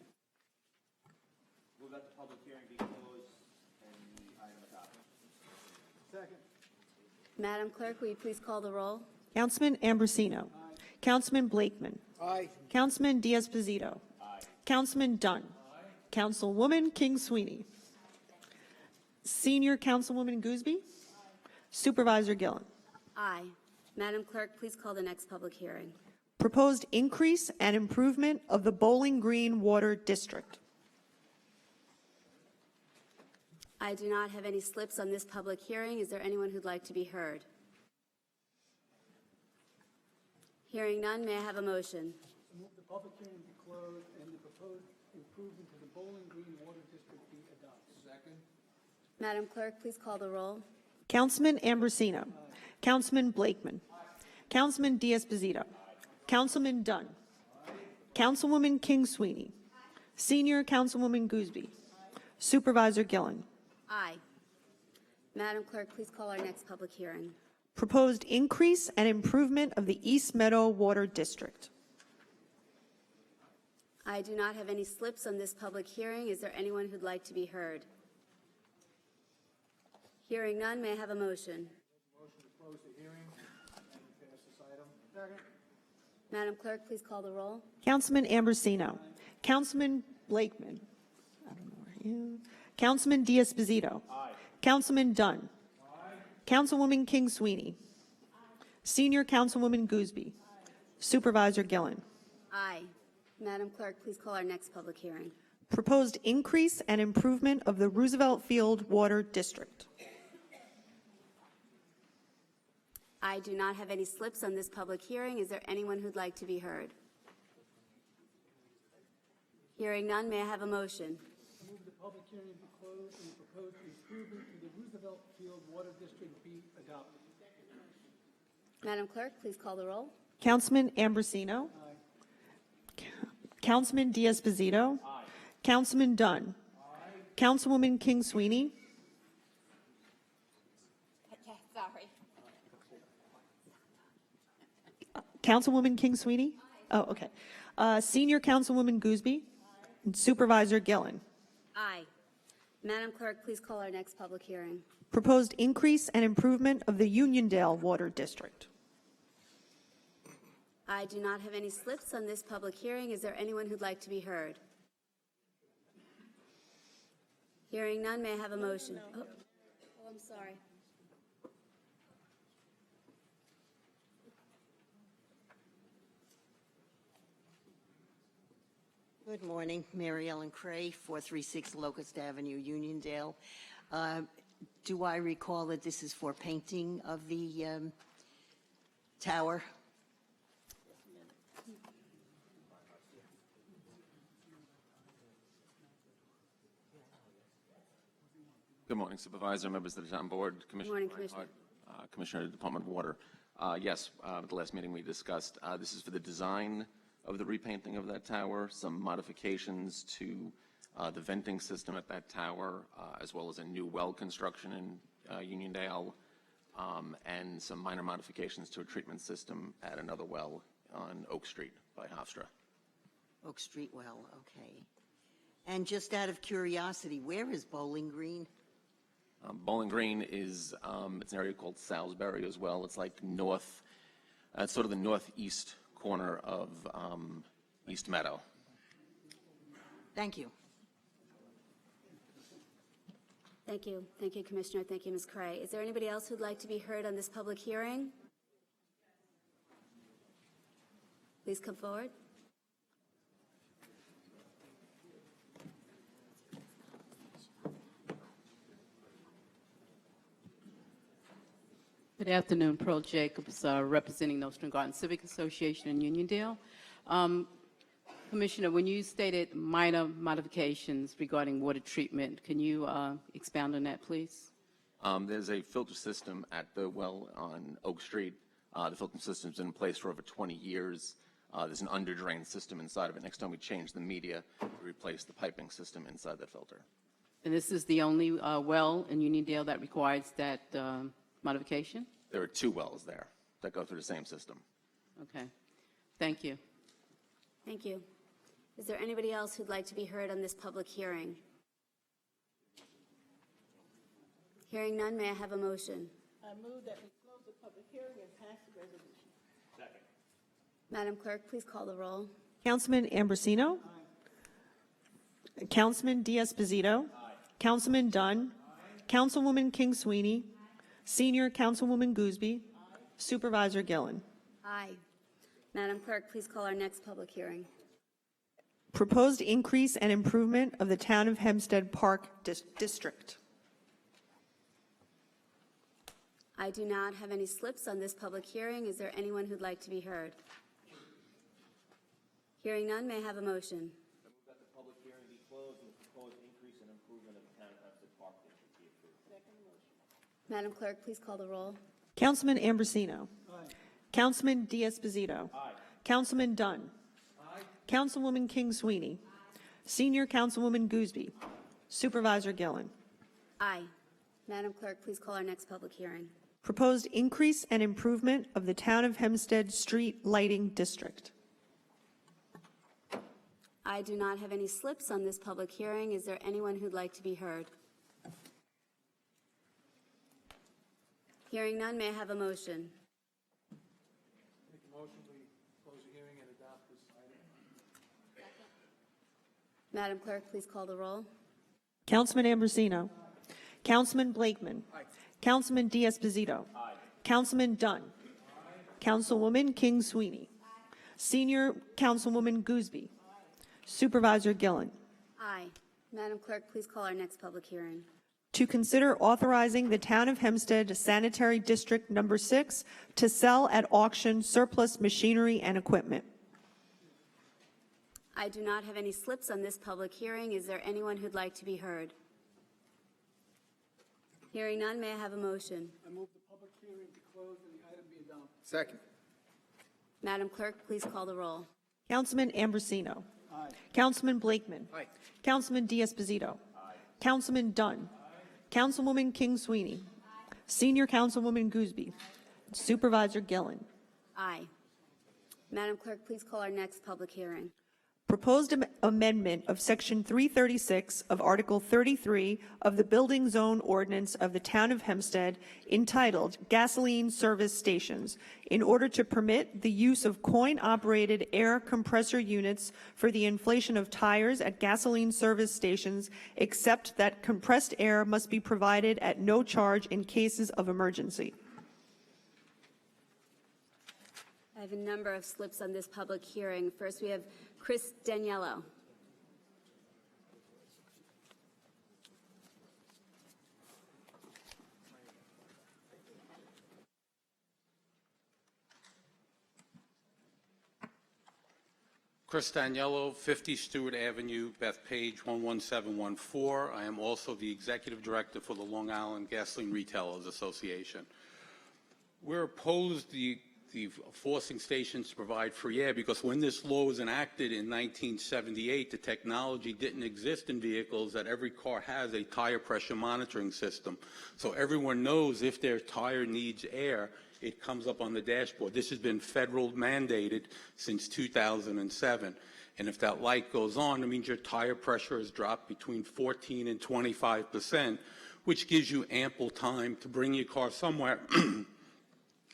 Move that the public hearing be closed and the item adopted. Second. Madam Clerk, will you please call the roll? Councilman Ambrosino. Aye. Councilman Blakeman. Aye. Councilman Diaz-Pizito. Aye. Councilman Dunn. Aye. Councilwoman King Sweeney. Senior Councilwoman Gooseby. Supervisor Gillen. Aye. Madam Clerk, please call the next public hearing. Proposed increase and improvement of the Bowling Green Water District. I do not have any slips on this public hearing. Is there anyone who'd like to be heard? Hearing none, may I have a motion? Move the public hearing be closed and the proposed improvement to the Bowling Green Water District be adopted. Second. Madam Clerk, please call the roll. Councilman Ambrosino. Councilman Blakeman. Councilman Diaz-Bazito. Councilman Dunn. Councilwoman King Sweeney. Senior Councilwoman Gooseby. Supervisor Gillen. Aye. Madam Clerk, please call our next public hearing. Proposed increase and improvement of the East Meadow Water District. I do not have any slips on this public hearing. Is there anyone who'd like to be heard? Hearing none, may I have a motion? Motion to close the hearing and pass this item. Second. Madam Clerk, please call the roll. Councilman Ambrosino. Councilman Blakeman. I don't know where he is. Councilman Diaz-Bazito. Councilman Dunn. Councilwoman King Sweeney. Senior Councilwoman Gooseby. Supervisor Gillen. Aye. Madam Clerk, please call our next public hearing. Proposed increase and improvement of the Roosevelt Field Water District. I do not have any slips on this public hearing. Is there anyone who'd like to be heard? Hearing none, may I have a motion? Move the public hearing be closed and the proposed improvement to the Roosevelt Field Water District be adopted. Madam Clerk, please call the roll. Councilman Ambrosino. Councilman Diaz-Bazito. Councilman Dunn. Councilwoman King Sweeney. Sorry. Councilwoman King Sweeney? Oh, okay. Senior Councilwoman Gooseby. And Supervisor Gillen. Aye. Madam Clerk, please call our next public hearing. Proposed increase and improvement of the Uniondale Water District. I do not have any slips on this public hearing. Is there anyone who'd like to be heard? Hearing none, may I have a motion? Oh, I'm sorry. Good morning, Mary Ellen Cray, 436 Locust Avenue, Uniondale. Do I recall that this is for painting of the tower? Good morning, Supervisor, members of the town board, Commissioner. Morning, Commissioner. Commissioner of the Department of Water. Yes, at the last meeting we discussed, this is for the design of the repainting of that tower, some modifications to the venting system at that tower, as well as a new well construction in Uniondale, and some minor modifications to a treatment system at another well on Oak Street by Hofstra. Oak Street well, okay. And just out of curiosity, where is Bowling Green? Bowling Green is, it's an area called Salisbury as well. It's like north, it's sort of the northeast corner of East Meadow. Thank you. Thank you. Thank you, Commissioner. Thank you, Ms. Cray. Is there anybody else who'd like to be heard on this public hearing? Please come forward. Good afternoon, Pearl Jacobs, representing Nostrand Garden Civic Association in Uniondale. Commissioner, when you stated minor modifications regarding water treatment, can you expound on that, please? There's a filter system at the well on Oak Street. The filter system's been in place for over 20 years. There's an under-drain system inside of it. Next time we change the media, we replace the piping system inside that filter. And this is the only well in Uniondale that requires that modification? There are 2 wells there that go through the same system. Okay. Thank you. Thank you. Is there anybody else who'd like to be heard on this public hearing? Hearing none, may I have a motion? I move that we close the public hearing and pass the resolution. Second. Madam Clerk, please call the roll. Councilman Ambrosino. Councilman Diaz-Bazito. Councilman Dunn. Councilwoman King Sweeney. Senior Councilwoman Gooseby. Supervisor Gillen. Aye. Madam Clerk, please call our next public hearing. Proposed increase and improvement of the Town of Hempstead Park District. I do not have any slips on this public hearing. Is there anyone who'd like to be heard? Hearing none, may I have a motion? I move that the public hearing be closed and the proposed increase and improvement of the Town of Hempstead Park District be approved. Madam Clerk, please call the roll. Councilman Ambrosino. Councilman D'Esposito. Councilman Dunn. Councilwoman King Sweeney. Senior Councilwoman Gooseby. Supervisor Gillen. Aye. Madam Clerk, please call our next public hearing. Proposed increase and improvement of the Town of Hempstead Street Lighting District. I do not have any slips on this public hearing. Is there anyone who'd like to be heard? Hearing none, may I have a motion? Make a motion, we close the hearing and adopt this item. Madam Clerk, please call the roll. Councilman Ambrosino. Councilman Blakeman. Councilman D'Esposito. Councilman Dunn. Councilwoman King Sweeney. Senior Councilwoman Gooseby. Supervisor Gillen. Aye. Madam Clerk, please call our next public hearing. To consider authorizing the Town of Hempstead Sanitary District Number 6 to sell at auction surplus machinery and equipment. I do not have any slips on this public hearing. Is there anyone who'd like to be heard? Hearing none, may I have a motion? I move the public hearing be closed and the item be adopted. Second. Madam Clerk, please call the roll. Councilman Ambrosino. Aye. Councilman Blakeman. Aye. Councilman D'Esposito. Councilman Dunn. Councilwoman King Sweeney. Senior Councilwoman Gooseby. Supervisor Gillen. Aye. Madam Clerk, please call our next public hearing. Proposed amendment of Section 336 of Article 33 of the Building Zone Ordinance of the Town of Hempstead entitled Gasoline Service Stations in order to permit the use of coin-operated air compressor units for the inflation of tires at gasoline service stations, except that compressed air must be provided at no charge in cases of emergency. I have a number of slips on this public hearing. First, we have Chris Daniello. Chris Daniello, 50 Stewart Avenue, Bethpage 11714. I am also the Executive Director for the Long Island Gasoline Retailers Association. We're opposed the forcing stations to provide free air because when this law was enacted in 1978, the technology didn't exist in vehicles that every car has a tire pressure monitoring system. So everyone knows if their tire needs air, it comes up on the dashboard. This has been federal mandated since 2007. And if that light goes on, it means your tire pressure has dropped between 14 and 25%, which gives you ample time to bring your car somewhere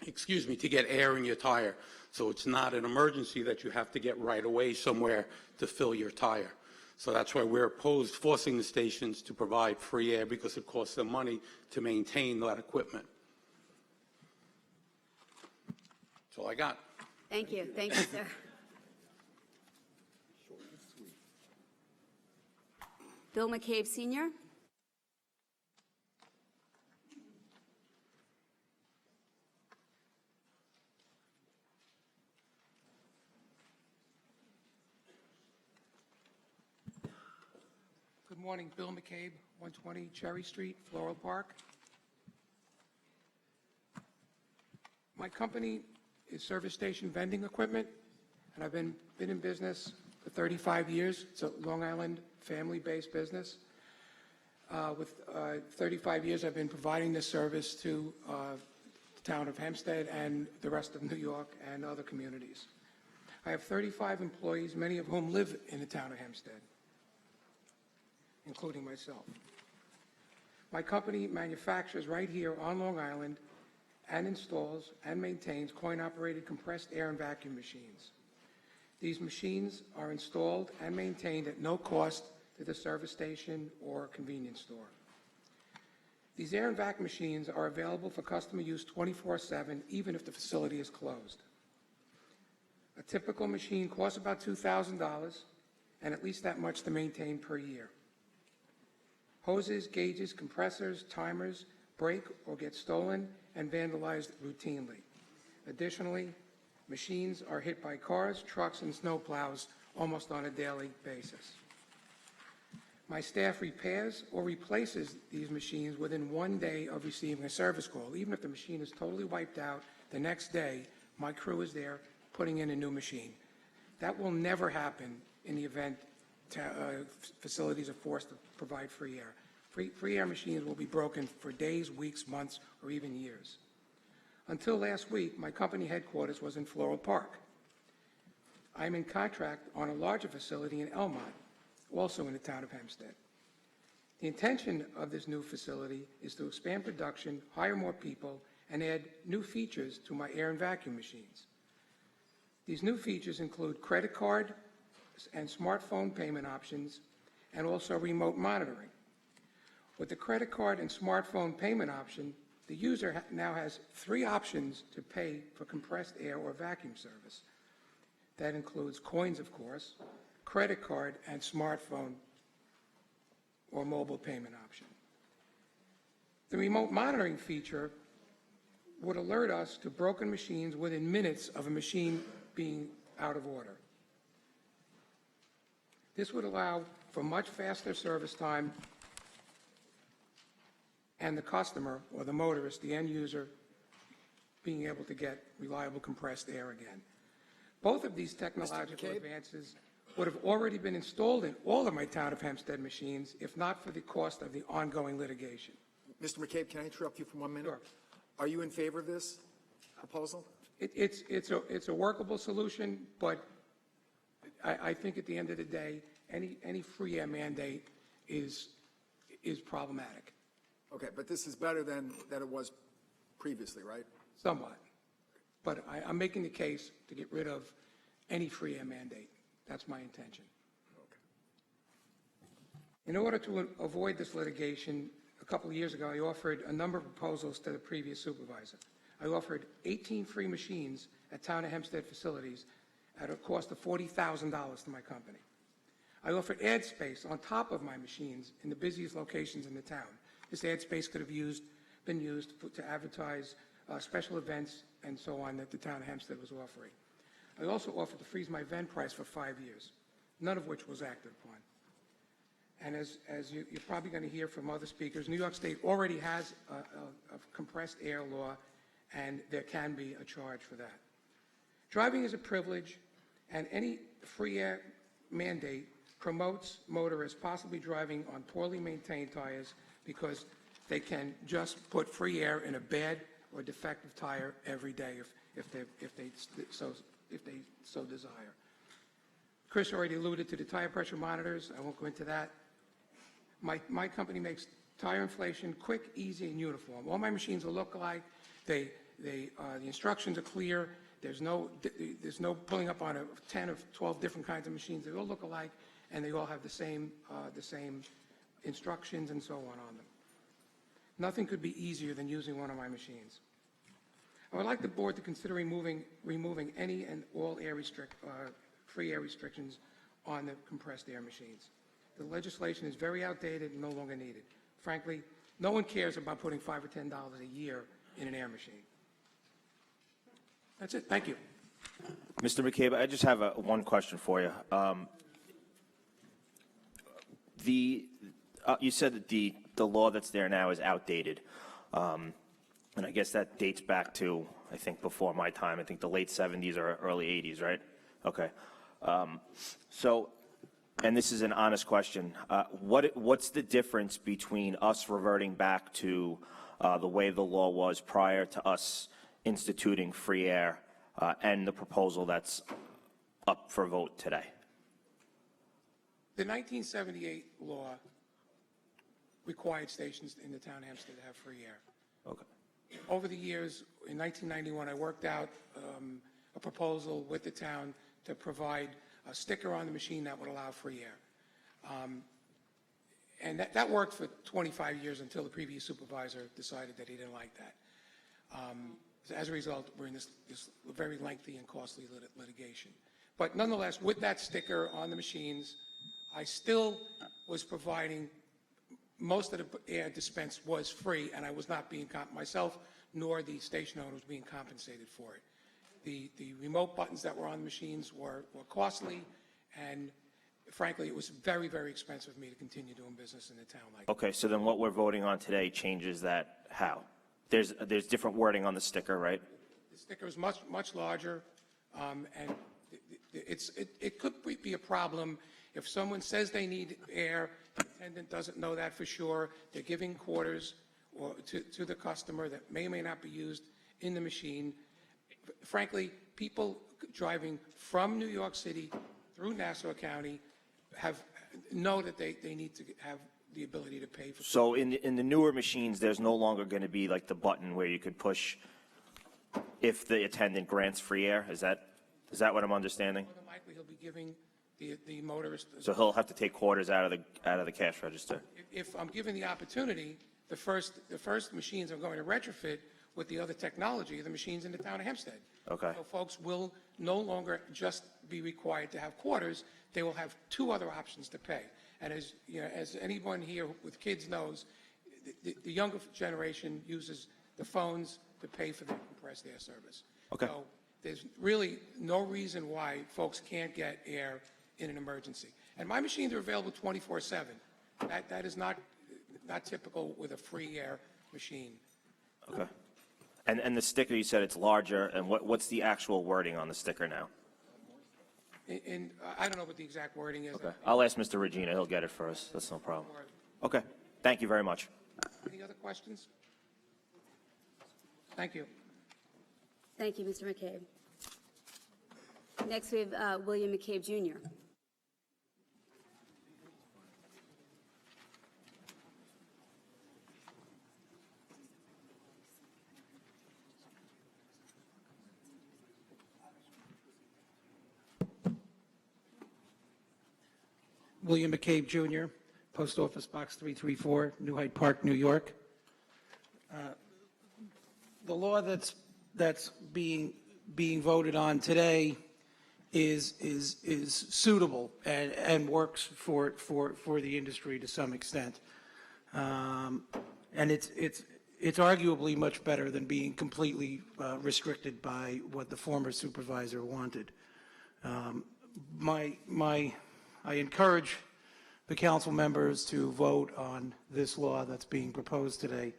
excuse me, to get air in your tire. So it's not an emergency that you have to get right away somewhere to fill your tire. So that's why we're opposed forcing the stations to provide free air because it costs them money to maintain that equipment. That's all I got. Thank you. Thank you, sir. Bill McCabe, Sr. Good morning, Bill McCabe, 120 Cherry Street, Floral Park. My company is Service Station Vending Equipment, and I've been in business for 35 years. It's a Long Island family-based business. With 35 years, I've been providing this service to the town of Hempstead and the rest of New York and other communities. I have 35 employees, many of whom live in the town of Hempstead, including myself. My company manufactures right here on Long Island and installs and maintains coin-operated compressed air and vacuum machines. These machines are installed and maintained at no cost to the service station or convenience store. These air and vac machines are available for customer use 24/7, even if the facility is closed. A typical machine costs about $2,000 and at least that much to maintain per year. Hoses, gauges, compressors, timers break or get stolen and vandalized routinely. Additionally, machines are hit by cars, trucks, and snowplows almost on a daily basis. My staff repairs or replaces these machines within 1 day of receiving a service call. Even if the machine is totally wiped out, the next day, my crew is there putting in a new machine. That will never happen in the event facilities are forced to provide free air. Free air machines will be broken for days, weeks, months, or even years. Until last week, my company headquarters was in Floral Park. I'm in contract on a larger facility in Elmont, also in the town of Hempstead. The intention of this new facility is to expand production, hire more people, and add new features to my air and vacuum machines. These new features include credit card and smartphone payment options, and also remote monitoring. With the credit card and smartphone payment option, the user now has 3 options to pay for compressed air or vacuum service. That includes coins, of course, credit card, and smartphone or mobile payment option. The remote monitoring feature would alert us to broken machines within minutes of a machine being out of order. This would allow for much faster service time and the customer or the motorist, the end user, being able to get reliable compressed air again. Both of these technological advances would have already been installed in all of my town of Hempstead machines, if not for the cost of the ongoing litigation. Mr. McCabe, can I interrupt you for 1 minute? Sure. Are you in favor of this proposal? It's a workable solution, but I think at the end of the day, any free air mandate is problematic. Okay, but this is better than it was previously, right? Somewhat. But I'm making the case to get rid of any free air mandate. That's my intention. Okay. In order to avoid this litigation, a couple of years ago, I offered a number of proposals to the previous supervisor. I offered 18 free machines at Town of Hempstead facilities at a cost of $40,000 to my company. I offered ad space on top of my machines in the busiest locations in the town. This ad space could have been used to advertise special events and so on that the Town of Hempstead was offering. I also offered to freeze my vent price for 5 years, none of which was acted upon. And as you're probably going to hear from other speakers, New York State already has a compressed air law, and there can be a charge for that. Driving is a privilege, and any free air mandate promotes motorists possibly driving on poorly maintained tires because they can just put free air in a bad or defective tire every day if they so desire. Chris already alluded to the tire pressure monitors. I won't go into that. My company makes tire inflation quick, easy, and uniform. All my machines will look alike. The instructions are clear. There's no pulling up on 10 or 12 different kinds of machines. They all look alike, and they all have the same instructions and so on them. Nothing could be easier than using one of my machines. I would like the board to consider removing any and all free air restrictions on the compressed air machines. The legislation is very outdated and no longer needed. Frankly, no one cares about putting $5 or $10 a year in an air machine. That's it. Thank you. Mr. McCabe, I just have one question for you. You said that the law that's there now is outdated, and I guess that dates back to, I think, before my time. I think the late 70s or early 80s, right? Okay. And this is an honest question. What's the difference between us reverting back to the way the law was prior to us instituting free air and the proposal that's up for vote today? The 1978 law required stations in the town of Hempstead to have free air. Okay. Over the years, in 1991, I worked out a proposal with the town to provide a sticker on the machine that would allow free air. And that worked for 25 years until the previous supervisor decided that he didn't like that. So as a result, we're in this very lengthy and costly litigation. But nonetheless, with that sticker on the machines, I still was providing, most of the air dispense was free, and I was not being, myself nor the station owner was being compensated for it. The remote buttons that were on the machines were costly, and frankly, it was very, very expensive for me to continue doing business in a town like that. Okay, so then what we're voting on today changes that how? There's different wording on the sticker, right? The sticker is much larger, and it could be a problem if someone says they need air, the attendant doesn't know that for sure, they're giving quarters to the customer that may or may not be used in the machine. Frankly, people driving from New York City through Nassau County know that they need to have the ability to pay for. So in the newer machines, there's no longer going to be like the button where you could push if the attendant grants free air. Is that what I'm understanding? More than likely, he'll be giving the motorist. So he'll have to take quarters out of the cash register. If I'm given the opportunity, the first machines I'm going to retrofit with the other technology, the machines in the town of Hempstead. Okay. So folks will no longer just be required to have quarters; they will have two other options to pay. And as you know, as anyone here with kids knows, the younger generation uses the phones to pay for their compressed air service. Okay. So there's really no reason why folks can't get air in an emergency. And my machines are available 24/7. That is not typical with a free air machine. Okay. And the sticker, you said it's larger, and what's the actual wording on the sticker now? And I don't know what the exact wording is. Okay. I'll ask Mr. Regina. He'll get it for us. That's no problem. Okay. Thank you very much. Any other questions? Thank you. Thank you, Mr. McCabe. Next, we have William McCabe Jr. William McCabe Jr., Post Office Box 334, New Hyde Park, New York. The law that's being voted on today is suitable and works for the industry to some extent, and it's arguably much better than being completely restricted by what the former supervisor wanted. I encourage the council members to vote on this law that's being proposed today.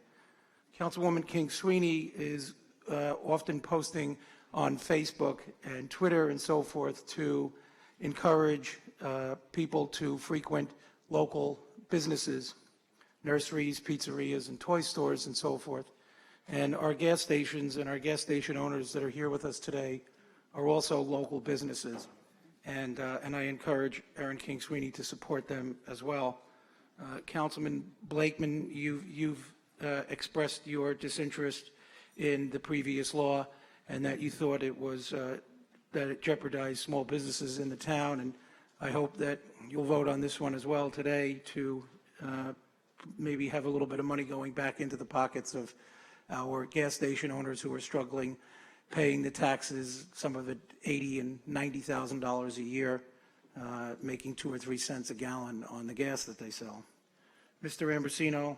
Councilwoman King Sweeney is often posting on Facebook and Twitter and so forth to encourage people to frequent local businesses, nurseries, pizzerias, and toy stores and so forth. And our gas stations and our gas station owners that are here with us today are also local businesses. And I encourage Erin King Sweeney to support them as well. Councilman Blakeman, you've expressed your disinterest in the previous law and that you thought it was that it jeopardized small businesses in the town. And I hope that you'll vote on this one as well today to maybe have a little bit of money going back into the pockets of our gas station owners who are struggling paying the taxes, some of it $80,000 and $90,000 a year, making 2 or 3 cents a gallon on the gas that they sell. Mr. Ambrosino,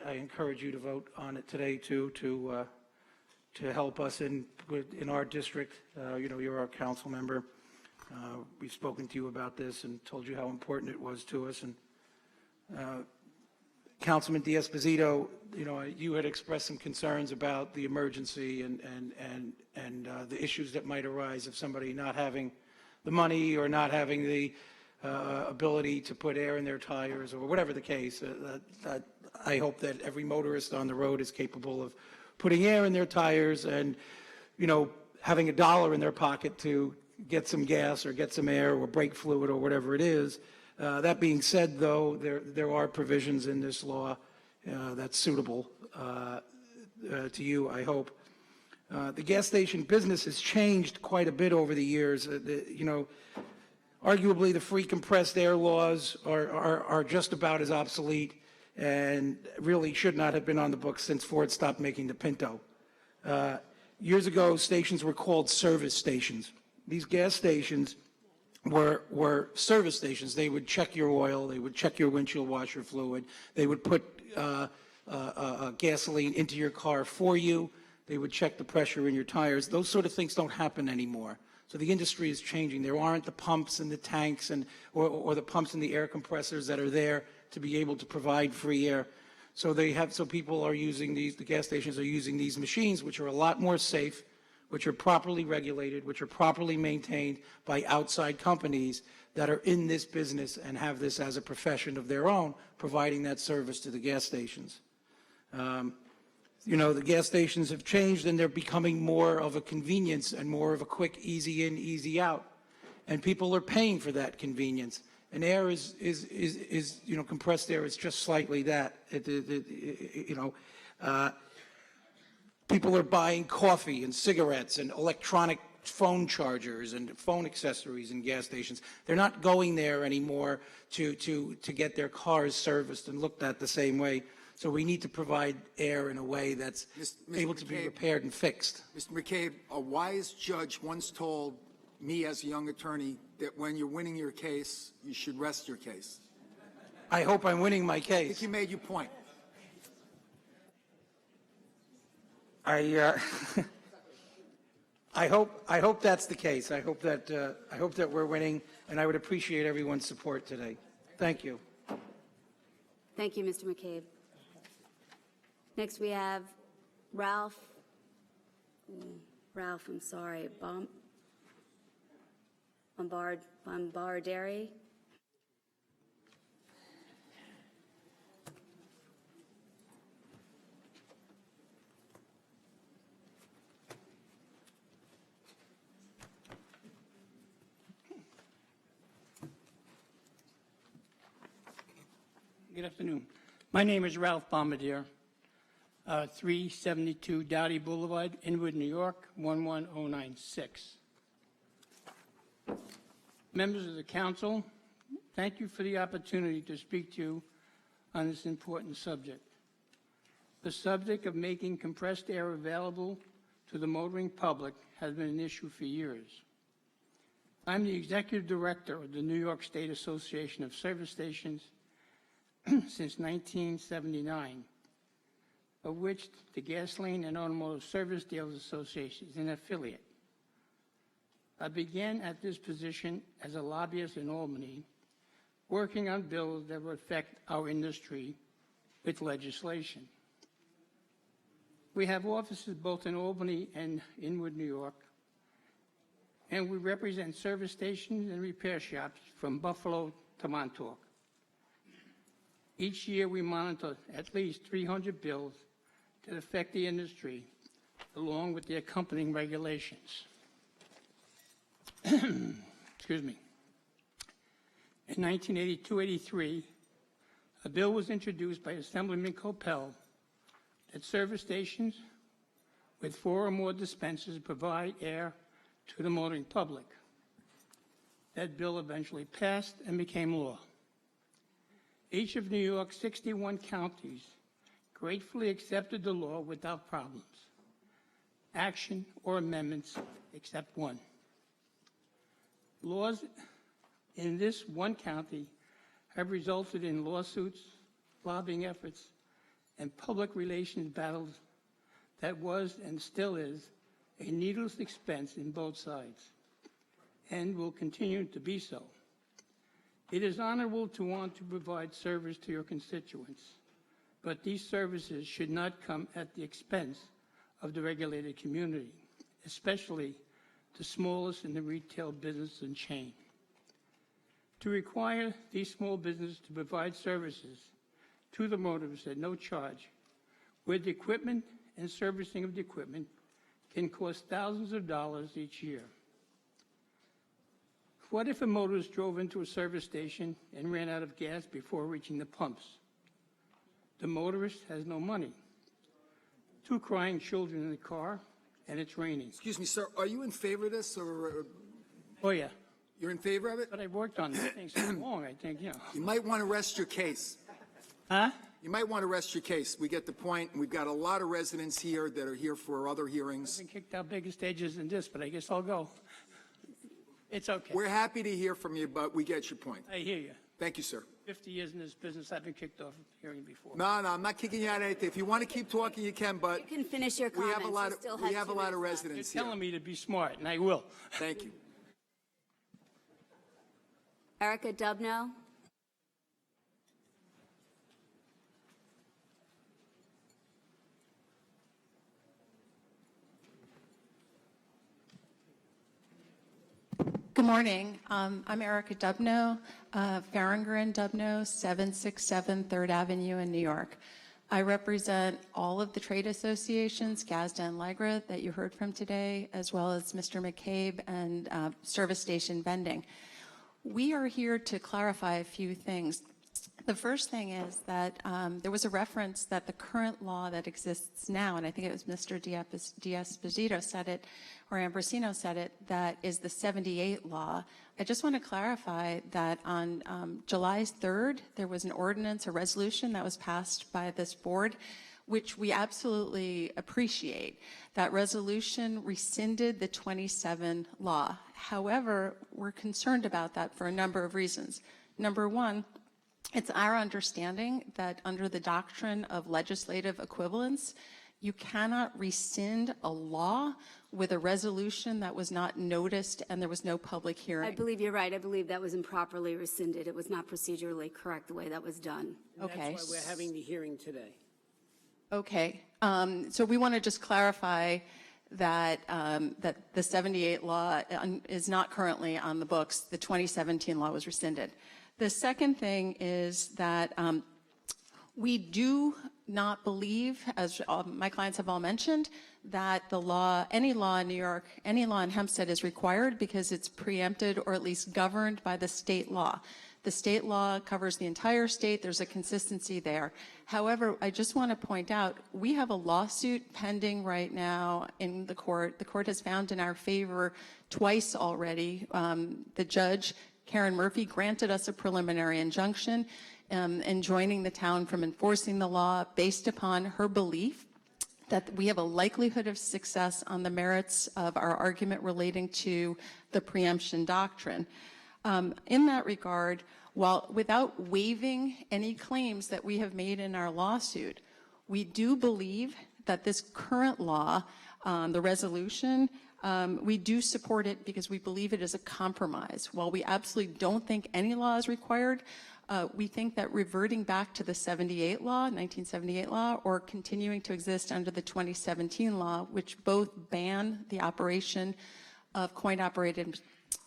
I encourage you to vote on it today too, to help us in our district. You're our council member. We've spoken to you about this and told you how important it was to us. And Councilman D'Esposito, you had expressed some concerns about the emergency and the issues that might arise of somebody not having the money or not having the ability to put air in their tires or whatever the case. I hope that every motorist on the road is capable of putting air in their tires and, having $1 in their pocket to get some gas or get some air or brake fluid or whatever it is. That being said, though, there are provisions in this law that's suitable to you, I hope. The gas station business has changed quite a bit over the years. Arguably, the free compressed air laws are just about as obsolete and really should not have been on the books since Ford stopped making the Pinto. Years ago, stations were called service stations. These gas stations were service stations. They would check your oil, they would check your windshield washer fluid, they would put gasoline into your car for you, they would check the pressure in your tires. Those sort of things don't happen anymore. So the industry is changing. There aren't the pumps and the tanks or the pumps and the air compressors that are there to be able to provide free air. So people are using the gas stations are using these machines, which are a lot more safe, which are properly regulated, which are properly maintained by outside companies that are in this business and have this as a profession of their own, providing that service to the gas stations. The gas stations have changed and they're becoming more of a convenience and more of a quick, easy in, easy out. And people are paying for that convenience. And air is compressed air is just slightly that. People are buying coffee and cigarettes and electronic phone chargers and phone accessories in gas stations. They're not going there anymore to get their cars serviced and looked at the same way. So we need to provide air in a way that's able to be repaired and fixed. Mr. McCabe, a wise judge once told me as a young attorney that when you're winning your case, you should rest your case. I hope I'm winning my I case. think you made your point. I hope that's the case. I hope that we're winning, and I would appreciate everyone's support today. Thank you. Thank you, Mr. McCabe. Next, we have Ralph, I'm sorry, Bombarderi. Good afternoon. My name is Ralph Bombardier, 372 Dowdy Boulevard, Inwood, New York, 11096. Members of the council, thank you for the opportunity to speak to you on this important subject. The subject of making compressed air available to the motoring public has been an issue for years. I'm the executive director of the New York State Association of Service Stations since 1979, of which the Gasoline and Automotive Service Dealers Association is an affiliate. I began at this position as a lobbyist in Albany, working on bills that would affect our industry with legislation. We have offices both in Albany and Inwood, New York, and we represent service stations and repair shops from Buffalo to Montauk. Each year, we monitor at least 300 bills that affect the industry, along with the accompanying regulations. Excuse me. In 1982-83, a bill was introduced by Assemblyman Coppell that service stations with 4 or more dispensers provide air to the motoring public. That bill eventually passed and became law. Each of New York's 61 counties gratefully accepted the law without problems, action or amendments except one. Laws in this one county have resulted in lawsuits, lobbying efforts, and public relations battles that was and still is a needless expense in both sides, and will continue to be so. It is honorable to want to provide service to your constituents, but these services should not come at the expense of the regulated community, especially the smallest in the retail business and chain. To require these small businesses to provide services to the motorists at no charge, with the equipment and servicing of the equipment can cost thousands of dollars each year. What if a motorist drove into a service station and ran out of gas before reaching the pumps? The motorist has no money. 2 crying children in the car, and it's raining. Excuse me, sir, are you in favor of this, or? Oh, yeah. You're in favor of it? But I worked on these things so long, I think, You might want to rest your case. Huh? You might want to rest your case. We get the point. We've got a lot of residents here that are here for other I've hearings. been kicked out bigger stages than this, but I guess I'll go. It's okay. We're happy to hear from you, but we get your point. I hear you. Thank you, sir. 50 years in this business, I've been kicked off of hearing before. No, I'm not kicking you out of anything. If you want to keep talking, you can, but You can finish your we comments. have a lot You of, still we have a 2 lot of minutes left. residents You're here. telling me to be smart, and I will. Thank you. Erica Dubno. Good morning. I'm Erica Dubno, Farringer and Dubno, 767 3rd Avenue in New York. I represent all of the trade associations, GASDA and LEGRA, that you heard from today, as well as Mr. McCabe and Service Station Vending. We are here to clarify a few things. The first thing is that there was a reference that the current law that exists now, and I think it was Mr. D'Esposito said it, or Ambrosino said it, that is the 78 law. I just want to clarify that on July 3rd, there was an ordinance, a resolution that was passed by this board, which we absolutely appreciate. That resolution rescinded the 27 law. However, we're concerned about that for a number of reasons. Number one, it's our understanding that under the doctrine of legislative equivalence, you cannot rescind a law with a resolution that was not noticed and there was no public hearing. I believe you're right. I believe that was improperly rescinded. It was not procedurally correct the way that was done. Okay. That's why we're having the hearing today. Okay. So we want to just clarify that that the 78 law is not currently on the books. The 2017 law was rescinded. The second thing is that we do not believe, as my clients have all mentioned, that the law, any law in New York, any law in Hempstead is required because it's preempted or at least governed by the state law. The state law covers the entire state. There's a consistency there. However, I just want to point out, we have a lawsuit pending right now in the court. The court has found in our favor twice already. The judge, Karen Murphy, granted us a preliminary injunction enjoining the town from enforcing the law based upon her belief that we have a likelihood of success on the merits of our argument relating to the preemption doctrine. In that regard, while without waiving any claims that we have made in our lawsuit, we do believe that this current law, the resolution, we do support it because we believe it is a compromise. While we absolutely don't think any law is required, we think that reverting back to the 78 law, 1978 law, or continuing to exist under the 2017 law, which both ban the operation of coin-operated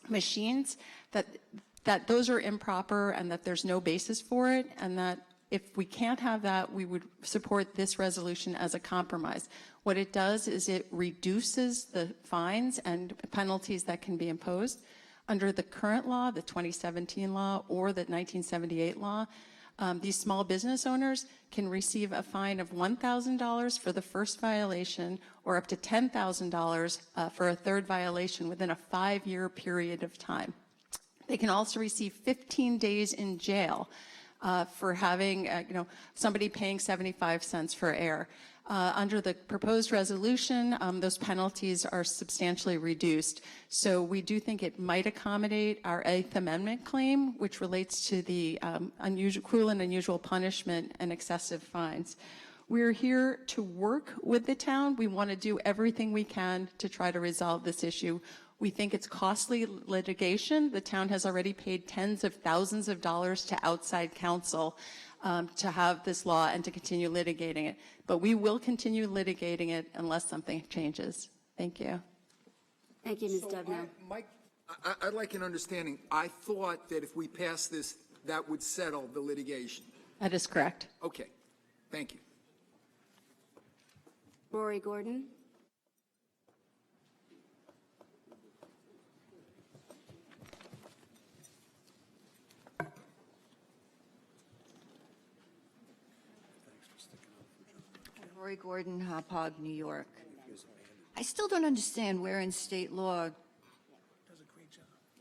machines, that those are improper and that there's no basis for it, and that if we can't have that, we would support this resolution as a compromise. What it does is it reduces the fines and penalties that can be imposed. Under the current law, the 2017 law or the 1978 law, these small business owners can receive a fine of $1,000 for the first violation or up to $10,000 for a third violation within a 5-year period of time. They can also receive 15 days in jail for having, somebody paying 75 cents for air. Under the proposed resolution, those penalties are substantially reduced. So we do think it might accommodate our Eighth Amendment claim, which relates to the cruel and unusual punishment and excessive fines. We're here to work with the town. We want to do everything we can to try to resolve this issue. We think it's costly litigation. The town has already paid tens of thousands of dollars to outside counsel to have this law and to continue litigating it. But we will continue litigating it unless something changes. Thank you. Thank you, Ms. Dubno. Mike, I'd like an understanding. I thought that if we pass this, that would settle the litigation. That is correct. Okay. Thank you. Rory Gordon. Rory Gordon, Hauppauge, New York. I still don't understand where in state law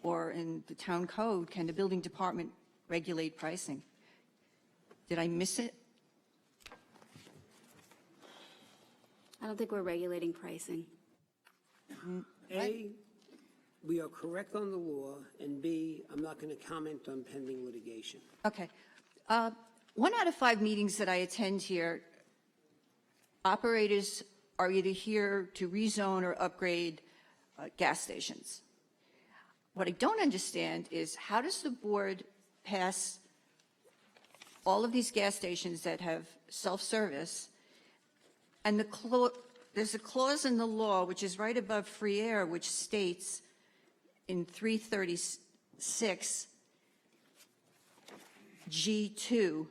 or in the town code, can the building department regulate pricing? Did I miss it? I don't think we're regulating pricing. A, we are correct on the law, and B, I'm not going to comment on pending litigation. Okay. 1 out of 5 meetings that I attend here, operators are either here to rezone or upgrade gas stations. What I don't understand is how does the board pass all of these gas stations that have self-service, and there's a clause in the law which is right above free air, which states in 336 G2,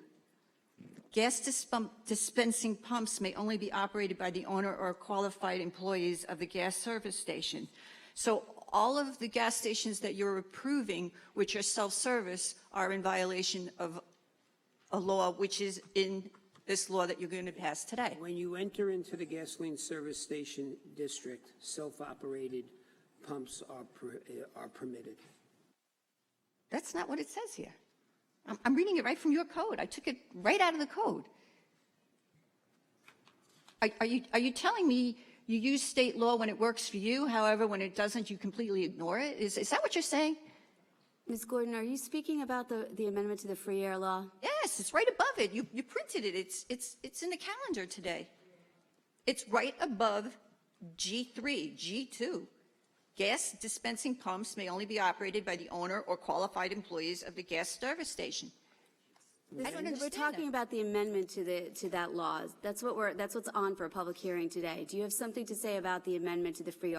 gas dispensing pumps may only be operated by the owner or qualified employees of the gas service station. So all of the gas stations that you're approving, which are self-service, are in violation of a law which is in this law that you're going to pass today. When you enter into the gasoline service station district, self-operated pumps are permitted. That's not what it says here. I'm reading it right from your code. I took it right out of the code. Are you telling me you use state law when it works for you, however, when it doesn't, you completely ignore it? Is that what you're saying? Ms. Gordon, are you speaking about the amendment to the free air law? Yes, it's right above it. You printed it. It's in the calendar today. It's right above G3, G2. Gas dispensing pumps may only be operated by the owner or qualified employees of the gas service station. I don't understand. We're talking about the amendment to that law. That's what's on for a public hearing today. Do you have something to say about the amendment to the free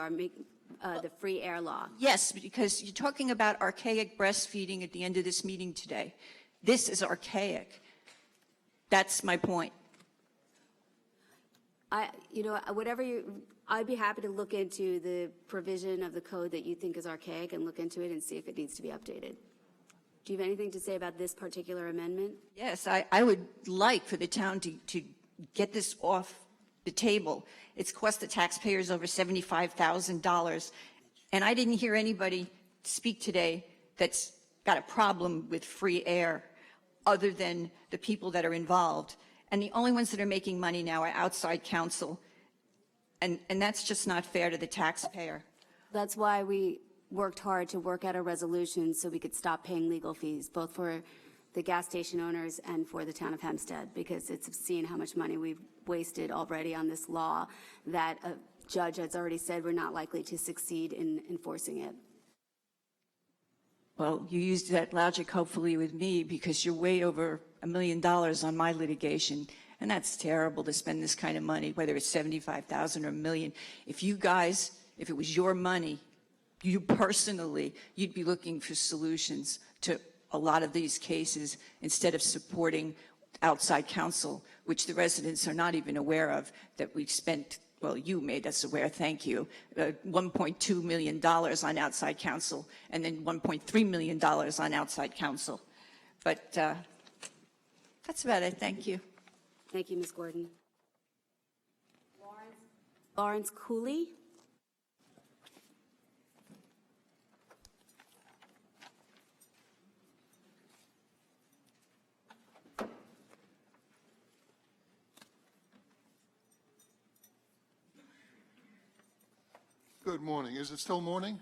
air law? Yes, because you're talking about archaic breastfeeding at the end of this meeting today. This is archaic. That's my point. I'd be happy to look into the provision of the code that you think is archaic and look into it and see if it needs to be updated. Do you have anything to say about this particular amendment? Yes, I would like for the town to get this off the table. It's cost the taxpayers over $75,000. And I didn't hear anybody speak today that's got a problem with free air other than the people that are involved. And the only ones that are making money now are outside counsel. And that's just not fair to the taxpayer. That's why we worked hard to work out a resolution so we could stop paying legal fees, both for the gas station owners and for the town of Hempstead, because it's obscene how much money we've wasted already on this law that a judge has already said we're not likely to succeed in enforcing it. Well, you used that logic hopefully with me because you're way over $1 million on my litigation. And that's terrible to spend this kind of money, whether it's $75,000 or $1 million. If you guys, if it was your money, you personally, you'd be looking for solutions to a lot of these cases instead of supporting outside counsel, which the residents are not even aware of, that we've spent, well, you made us aware, thank you, $1.2 million on outside counsel and then $1.3 million on outside counsel. But that's about it. Thank you. Thank you, Ms. Gordon. Lawrence Cooley. Good morning. Is it still morning?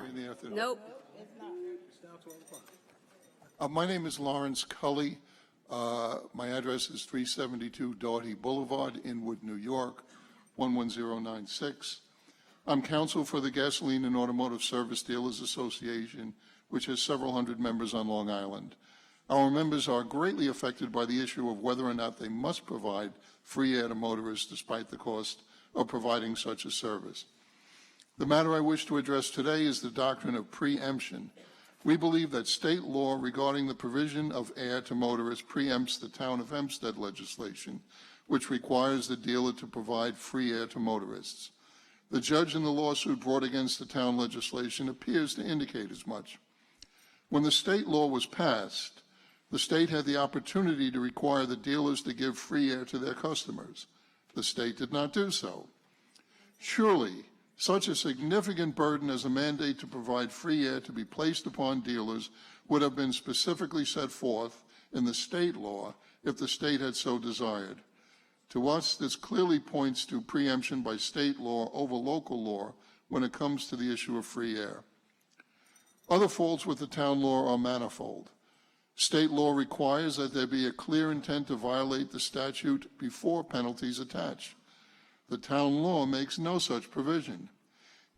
In the afternoon? Nope. My name is Lawrence Cully. My address is 372 Doughty Boulevard, Inwood, New York, 11096. I'm counsel for the Gasoline and Automotive Service Dealers Association, which has several hundred members on Long Island. Our members are greatly affected by the issue of whether or not they must provide free air to motorists despite the cost of providing such a service. The matter I wish to address today is the doctrine of preemption. We believe that state law regarding the provision of air to motorists preempts the Town of Hempstead legislation, which requires the dealer to provide free air to motorists. The judge in the lawsuit brought against the town legislation appears to indicate as much. When the state law was passed, the state had the opportunity to require the dealers to give free air to their customers. The state did not do so. Surely, Such a significant burden as a mandate to provide free air to be placed upon dealers would have been specifically set forth in the state law if the state had so desired. To us, this clearly points to preemption by state law over local law when it comes to the issue of free air. Other faults with the town law are manifold. State law requires that there be a clear intent to violate the statute before penalties attach. The town law makes no such provision.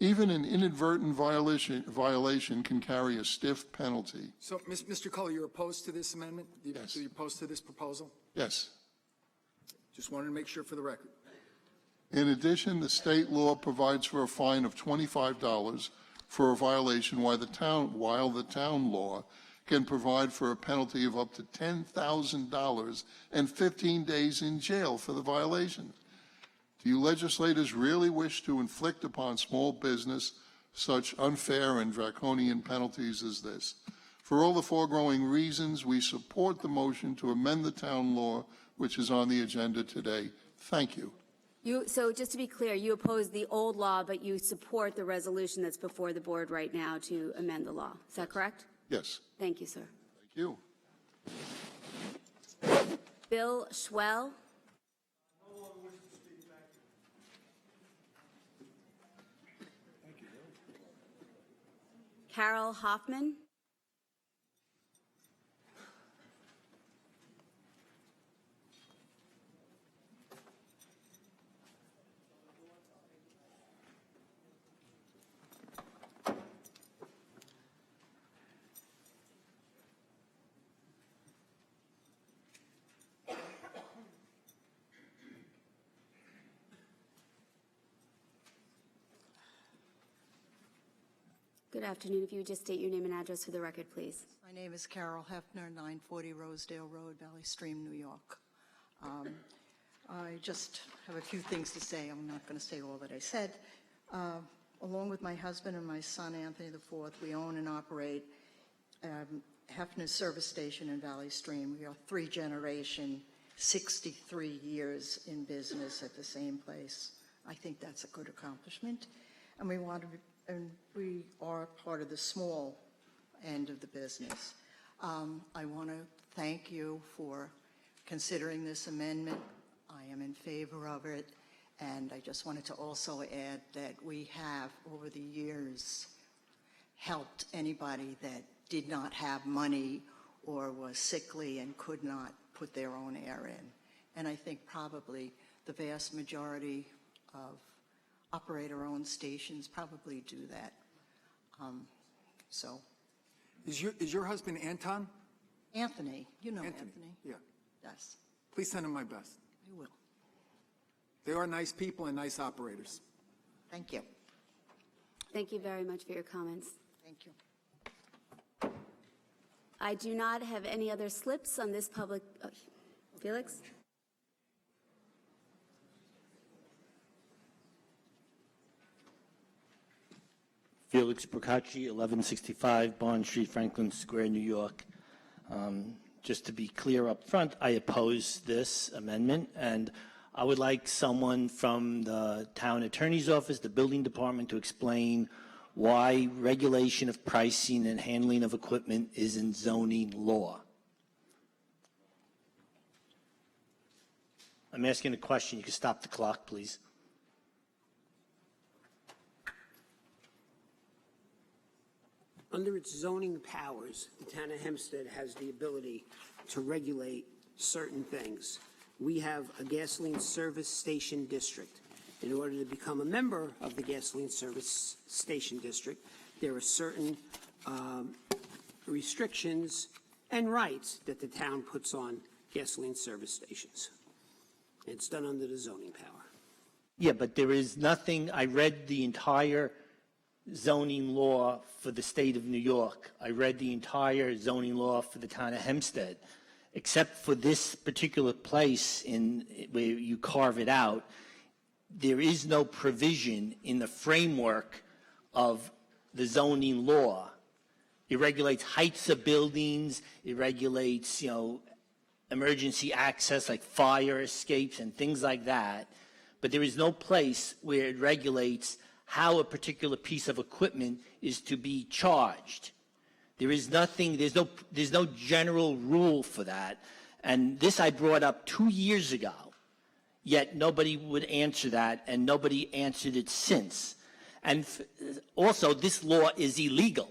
Even an inadvertent violation can carry a stiff penalty. So, Mr. Cully, you're opposed to this amendment? Yes. You're opposed to this proposal? Yes. Just wanted to make sure for the record. In addition, the state law provides for a fine of $25 for a violation, while the town law can provide for a penalty of up to $10,000 and 15 days in jail for the violation. Do you legislators really wish to inflict upon small business such unfair and draconian penalties as this? For all the foregoing reasons, we support the motion to amend the town law, which is on the agenda today. Thank you. So just to be clear, you oppose the old law, but you support the resolution that's before the board right now to amend the law. Is that correct? Yes. Thank you, sir. Thank you. Bill Schwell. Carol Hoffman. Good afternoon. If you would just state your name and address for the record, please. My name is Carol Hefner, 940 Rosedale Road, Valley Stream, New York. I just have a few things to say. I'm not going to say all that I said. Along with my husband and my son, Anthony IV, we own and operate Hefner's Service Station in Valley Stream. We are 3-generation, 63 years in business at the same place. I think that's a good accomplishment. And we are part of the small end of the business. I want to thank you for considering this amendment. I am in favor of it. And I just wanted to also add that we have, over the years, helped anybody that did not have money or was sickly and could not put their own air in. And I think probably the vast majority of operator-owned stations probably do that. Is your husband Anton? Anthony. You know Anthony. Yeah. Yes. Please send him my best. I will. They are nice people and nice operators. Thank you. Thank you very much for your comments. Thank you. I do not have any other slips on this public. Felix? Felix Procacci, 1165 Bond Street, Franklin Square, New York. Just to be clear up front, I oppose this amendment, and I would like someone from the town attorney's office, the building department, to explain why regulation of pricing and handling of equipment is in zoning law. I'm asking a question. You can stop the clock, please. Under its zoning powers, the town of Hempstead has the ability to regulate certain things. We have a gasoline service station district. In order to become a member of the gasoline service station district, there are certain restrictions and rights that the town puts on gasoline service stations. It's done under the zoning power. Yeah, but there is nothing. I read the entire zoning law for the state of New York. I read the entire zoning law for the town of Hempstead. Except for this particular place where you carve it out, there is no provision in the framework of the zoning law. It regulates heights of buildings. It regulates, emergency access like fire escapes and things like that. But there is no place where it regulates how a particular piece of equipment is to be charged. There is nothing, there's no general rule for that. And this I brought up 2 years ago, yet nobody would answer that, and nobody answered it since. And also, this law is illegal.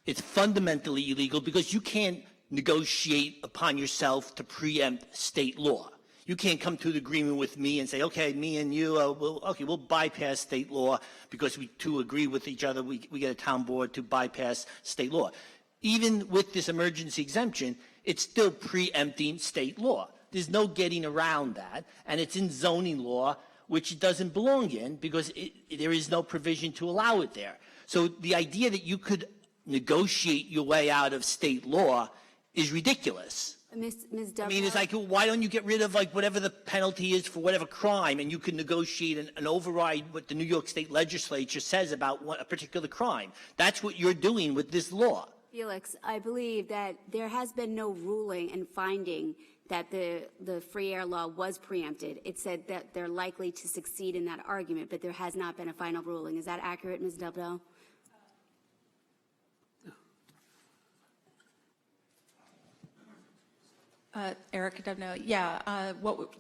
It's fundamentally illegal because you can't negotiate upon yourself to preempt state law. You can't come to an agreement with me and say, okay, me and you, we'll bypass state law because we two agree with each other. We get a town board to bypass state law. Even with this emergency exemption, it's still preempting state law. There's no getting around that, and it's in zoning law, which it doesn't belong in because there is no provision to allow it there. So the idea that you could negotiate your way out of state law is ridiculous. Ms. Dubrow? I mean, it's like, why don't you get rid of like whatever the penalty is for whatever crime, and you can negotiate and override what the New York State Legislature says about a particular crime. That's what you're doing with this law. Felix, I believe that there has been no ruling and finding that the free air law was preempted. It said that they're likely to succeed in that argument, but there has not been a final ruling. Is that accurate, Ms. Dubrow? Erica Dubno,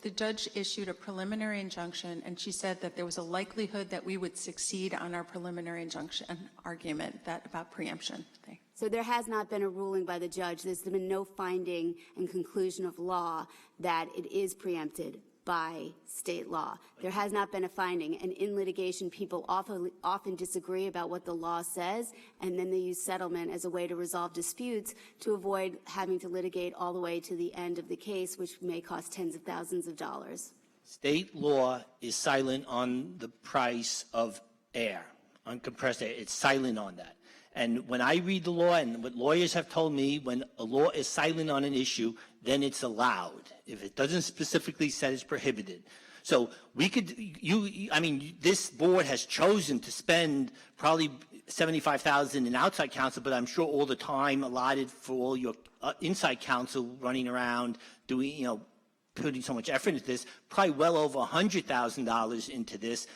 the judge issued a preliminary injunction, and she said that there was a likelihood that we would succeed on our preliminary injunction argument about preemption. So there has not been a ruling by the judge. There's been no finding and conclusion of law that it is preempted by state law. There has not been a finding, and in litigation, people often disagree about what the law says, and then they use settlement as a way to resolve disputes to avoid having to litigate all the way to the end of the case, which may cost tens of thousands of dollars. State law is silent on the price of air, on compressed air. It's silent on that. And when I read the law, and what lawyers have told me, when a law is silent on an issue, then it's allowed. If it doesn't specifically say it's prohibited. So we could, this board has chosen to spend probably $75,000 in outside counsel, but I'm sure all the time allotted for all your inside counsel running around doing, putting so much effort into this, probably well over $100,000 into this.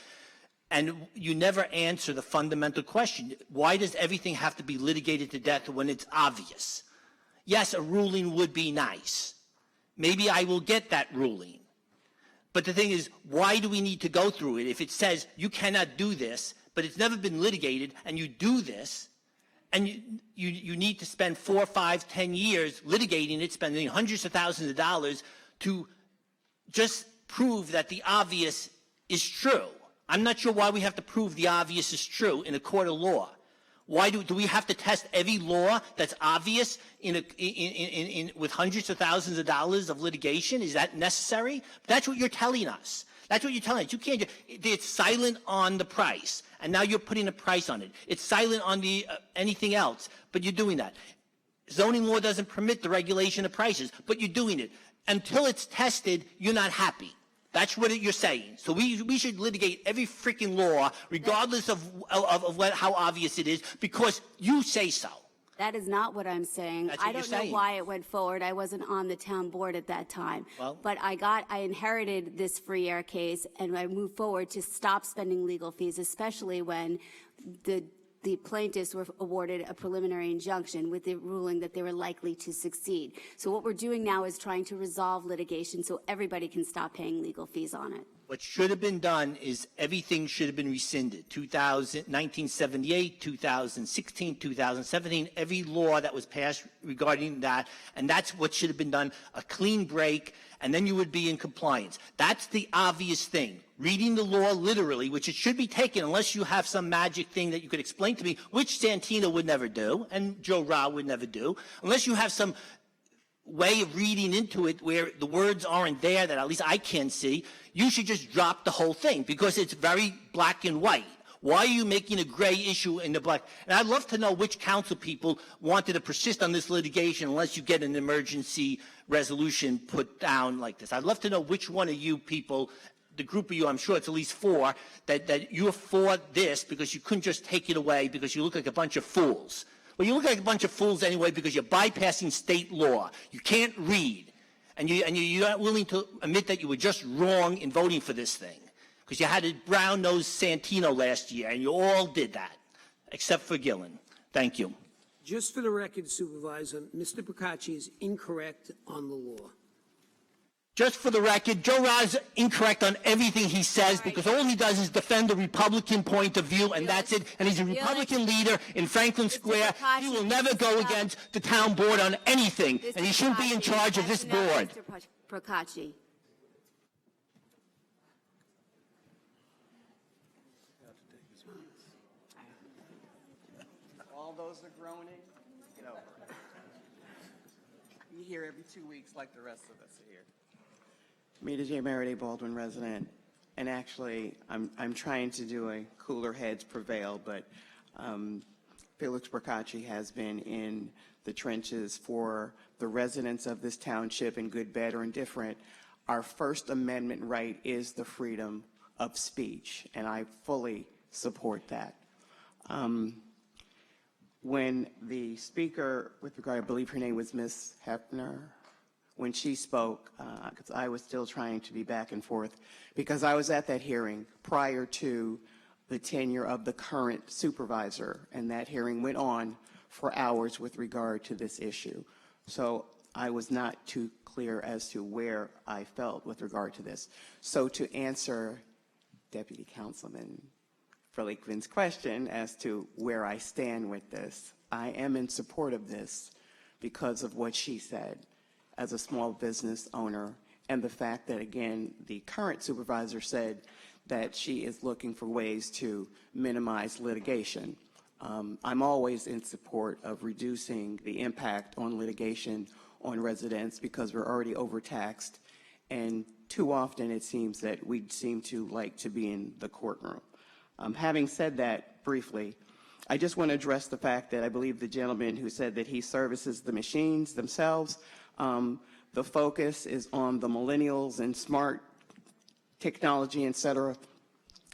And you never answer the fundamental question. Why does everything have to be litigated to death when it's obvious? Yes, a ruling would be nice. Maybe I will get that ruling. But the thing is, why do we need to go through it? If it says you cannot do this, but it's never been litigated, and you do this, and you need to spend 4, 5, 10 years litigating it, spending hundreds of thousands of dollars to just prove that the obvious is true. I'm not sure why we have to prove the obvious is true in a court of law. Why do we have to test every law that's obvious with hundreds of thousands of dollars of litigation? Is that necessary? That's what you're telling us. That's what you're telling us. You can't. It's silent on the price, and now you're putting a price on it. It's silent on the anything else, but you're doing that. Zoning law doesn't permit the regulation of prices, but you're doing it. Until it's tested, you're not happy. That's what you're saying. So we should litigate every freaking law, regardless of how obvious it is, because you say so. That is not what I'm saying. That's what I don't you're know saying. why it went forward. I wasn't on the town board at that time. Well- But I inherited this free air case, and I moved forward to stop spending legal fees, especially when the plaintiffs were awarded a preliminary injunction with the ruling that they were likely to succeed. So what we're doing now is trying to resolve litigation so everybody can stop paying legal fees on it. What should have been done is everything should have been rescinded. 1978, 2016, 2017, every law that was passed regarding that, and that's what should have been done, a clean break, and then you would be in compliance. That's the obvious thing. Reading the law literally, which it should be taken unless you have some magic thing that you could explain to me, which Santino would never do, and Joe Rao would never do, unless you have some way of reading into it where the words aren't there that at least I can see, you should just drop the whole thing because it's very black and white. Why are you making a gray issue in the black? And I'd love to know which council people wanted to persist on this litigation unless you get an emergency resolution put down like this. I'd love to know which one of you people, the group of you, I'm sure it's at least 4, that you're for this because you couldn't just take it away because you look like a bunch of fools. Well, you look like a bunch of fools anyway because you're bypassing state law. You can't read. And you're not willing to admit that you were just wrong in voting for this thing. because you had a brown-nosed Santino last year, and you all did that, except for Gillen. Thank you. Just for the record, Supervisor, Mr. Procacci is incorrect on the law. Just for the record, Joe Raj is incorrect on everything he says because all he does is defend the Republican point of view, and that's it. And he's a Republican leader in Franklin Square. He will never go against the town board on anything, and he shouldn't be in charge of this board. Mr. Procacci. All those are groaning, get over it. You here every 2 weeks like the rest of us are here. Meta J. Merriday, Baldwin resident, and actually, I'm trying to do a cooler heads prevail, but Felix Procacci has been in the trenches for the residents of this township, in good, bad, or indifferent. Our First Amendment right is the freedom of speech, and I fully support that. When the speaker, with regard, I believe her name was Ms. Hefner, when she spoke, because I was still trying to be back and forth, because I was at that hearing prior to the tenure of the current supervisor, and that hearing went on for hours with regard to this issue. So I was not too clear as to where I felt with regard to this. So to answer Deputy Councilman Frelikvin's question as to where I stand with this, I am in support of this because of what she said as a small business owner, and the fact that, again, the current supervisor said that she is looking for ways to minimize litigation. I'm always in support of reducing the impact on litigation on residents because we're already overtaxed, and too often it seems that we seem to like to be in the courtroom. Having said that briefly, I just want to address the fact that I believe the gentleman who said that he services the machines themselves, the focus is on the millennials and smart technology, et cetera.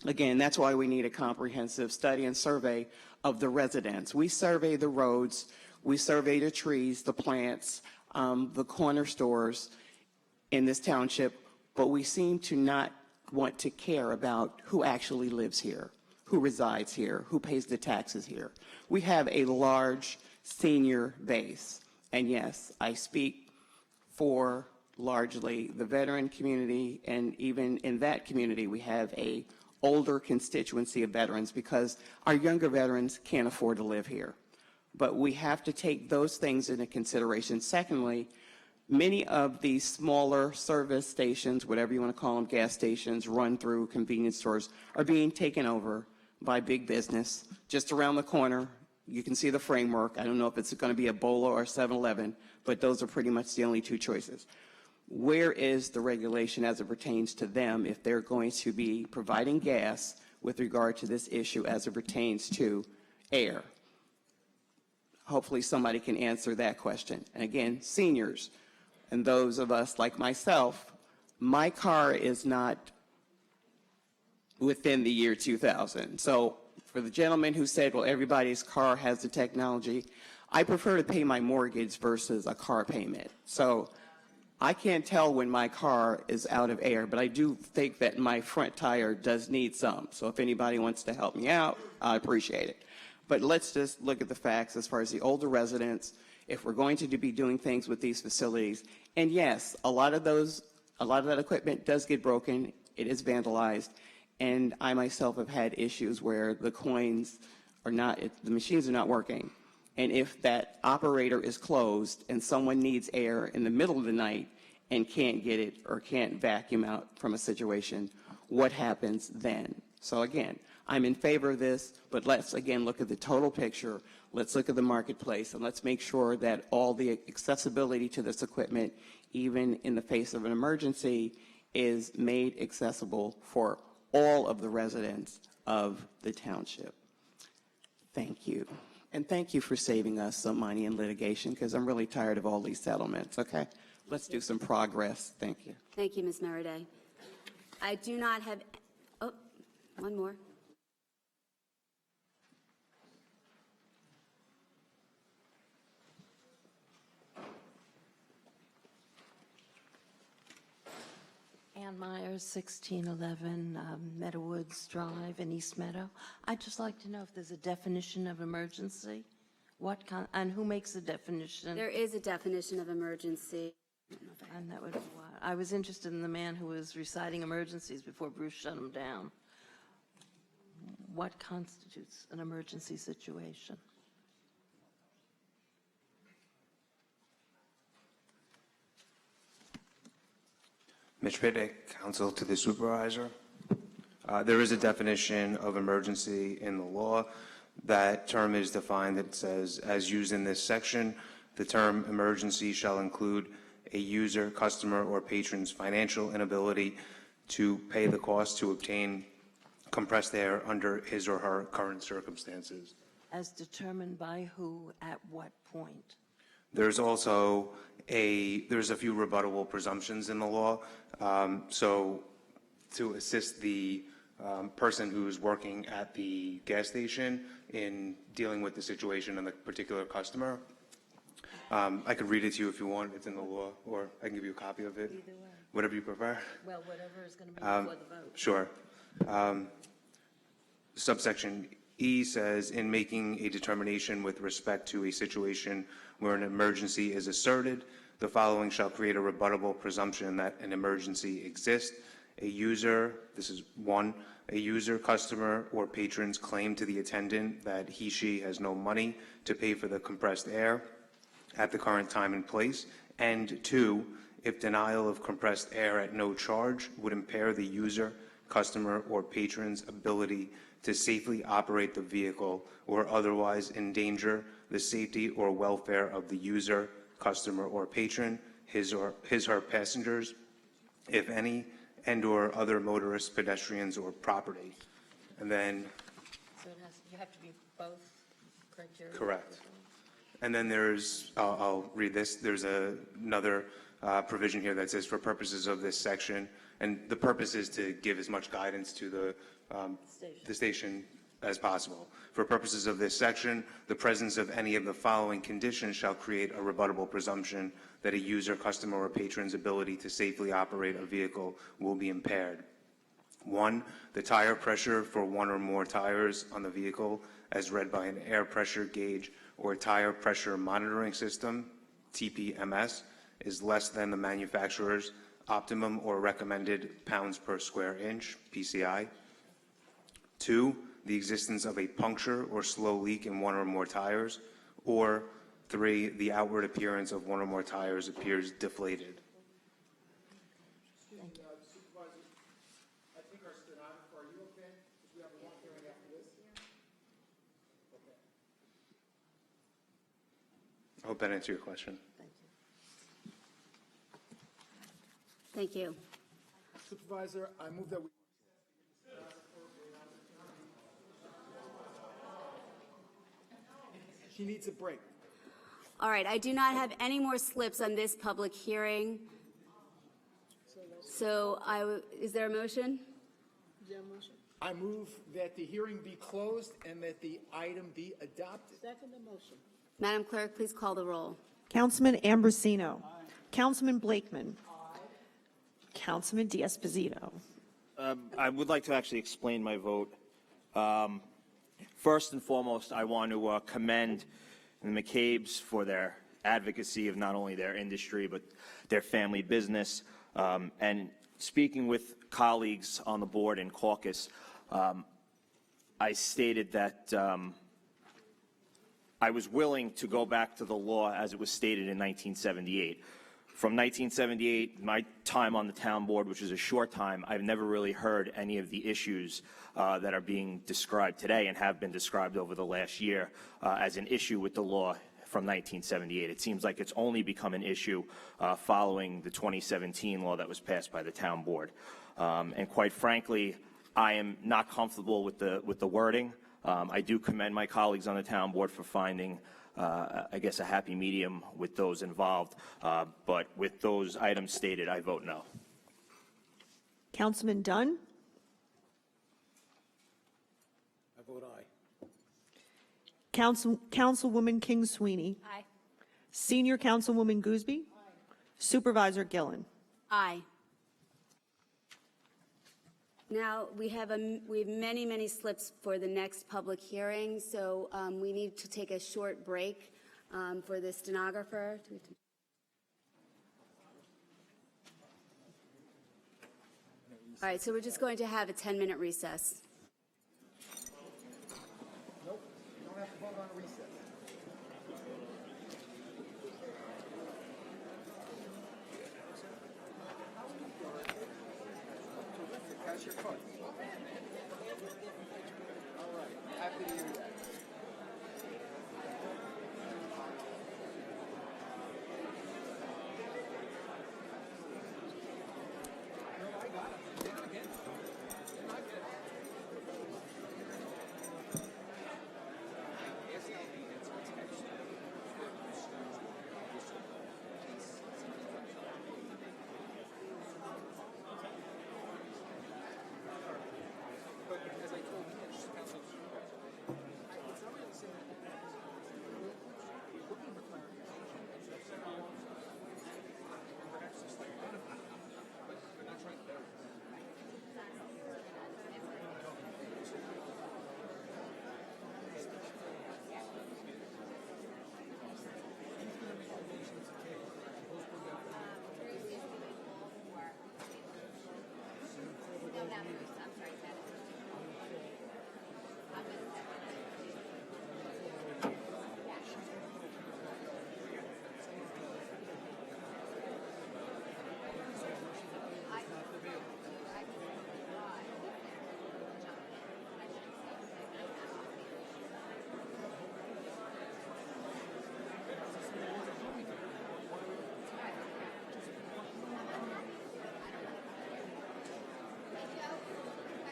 Again, that's why we need a comprehensive study and survey of the residents. We survey the roads, we survey the trees, the plants, the corner stores in this township, but we seem to not want to care about who actually lives here, who resides here, who pays the taxes here. We have a large senior base, and yes, I speak for largely the veteran community, and even in that community we have a older constituency of veterans because our younger veterans can't afford to live here. But we have to take those things into consideration. Secondly, many of these smaller service stations, whatever you want to call them, gas stations, run through convenience stores, are being taken over by big business. Just around the corner, you can see the framework. I don't know if it's going to be a Bolo or 7-Eleven, but those are pretty much the only two choices. Where is the regulation as it pertains to them if they're going to be providing gas with regard to this issue as it pertains to air? Hopefully somebody can answer that question. And again, seniors and those of us like myself, my car is not within the year 2000. So for the gentleman who said, well, everybody's car has the technology, I prefer to pay my mortgage versus a car payment. So I can't tell when my car is out of air, but I do think that my front tire does need some. So if anybody wants to help me out, I appreciate it. But let's just look at the facts as far as the older residents, if we're going to be doing things with these facilities. And yes, a lot of that equipment does get broken. It is vandalized. And I myself have had issues where the coins are not, the machines are not working. And if that operator is closed and someone needs air in the middle of the night and can't get it or can't vacuum out from a situation, what happens then? So again, I'm in favor of this, but let's again look at the total picture. Let's look at the marketplace, and let's make sure that all the accessibility to this equipment, even in the face of an emergency, is made accessible for all of the residents of the township. Thank you. And thank you for saving us some money in litigation, because I'm really tired of all these settlements, okay? Let's do some progress. Thank you. Thank you, Ms. Merriday. I do not have, oh, one more. Ann Ann Myers, 1611 Meadowwoods Drive in East Meadow. I'd just like to know if there's a definition of emergency. And who makes the definition? There is a definition of emergency. And that would be what? I was interested in the man who was reciting emergencies before Bruce shut him down. What constitutes an emergency situation? Mitch Piddick, counsel to the supervisor. There is a definition of emergency in the law. That term is defined, it says, as used in this section, the term emergency shall include a user, customer, or patron's financial inability to pay the cost to obtain compressed air under his or her current circumstances. As determined by who at what point? There's also there's a few rebuttable presumptions in the law. So to assist the person who's working at the gas station in dealing with the situation and the particular customer, I could read it to you if you want. It's in the law, or I can give you a copy of it. Either way. Whatever you prefer. Well, whatever is going to be before the vote. Sure. Subsection E says, in making a determination with respect to a situation where an emergency is asserted, the following shall create a rebuttable presumption that an emergency exists. A user, this is one, a user, customer, or patron's claim to the attendant that he, she has no money to pay for the compressed air at the current time and place. And two, if denial of compressed air at no charge would impair the user, customer, or patron's ability to safely operate the vehicle or otherwise endanger the safety or welfare of the user, customer, or patron, his or her passengers, if any, and or other motorists, pedestrians, or property. And then, So you have to be both criteria? correct. And then there's, I'll read this, there's another provision here that says, for purposes of this section, and the purpose is to give as much guidance to the station as possible. For purposes of this section, the presence of any of the following conditions shall create a rebuttable presumption that a user, customer, or patron's ability to safely operate a vehicle will be impaired. One, the tire pressure for one or more tires on the vehicle as read by an air pressure gauge or tire pressure monitoring system, TPMS, is less than the manufacturer's optimum or recommended pounds per square inch, PCI. Two, the existence of a puncture or slow leak in one or more tires. Or three, the outward appearance of one or more tires appears deflated. I hope that answers your question. Thank you. Supervisor, I move that we. She needs a break. All right, I do not have any more slips on this public hearing. So is there a motion? I move that the hearing be closed and that the item be adopted. Second the motion. Madam Clerk, please call the roll. Councilman Ambrosino. Councilman Blakeman. Councilman D'Esposito. I would like to actually explain my vote. First and foremost, I want to commend the McCabe's for their advocacy of not only their industry, but their family business. And speaking with colleagues on the board and caucus, I stated that I was willing to go back to the law as it was stated in 1978. From 1978, my time on the town board, which is a short time, I've never really heard any of the issues that are being described today and have been described over the last year as an issue with the law from 1978. It seems like it's only become an issue following the 2017 law that was passed by the town board. And quite frankly, I am not comfortable with the wording. I do commend my colleagues on the town board for finding I guess a happy medium with those involved, but with those items stated, I vote no. Councilman Dunn. I vote aye. Councilwoman King Sweeney. Aye. Senior Councilwoman Gooseby. Supervisor Gillen. Aye. Now, we have many, many slips for the next public hearing, so we need to take a short break for the stenographer. All right, so we're just going to have a 10-minute recess. Nope, you don't have to vote on a recess.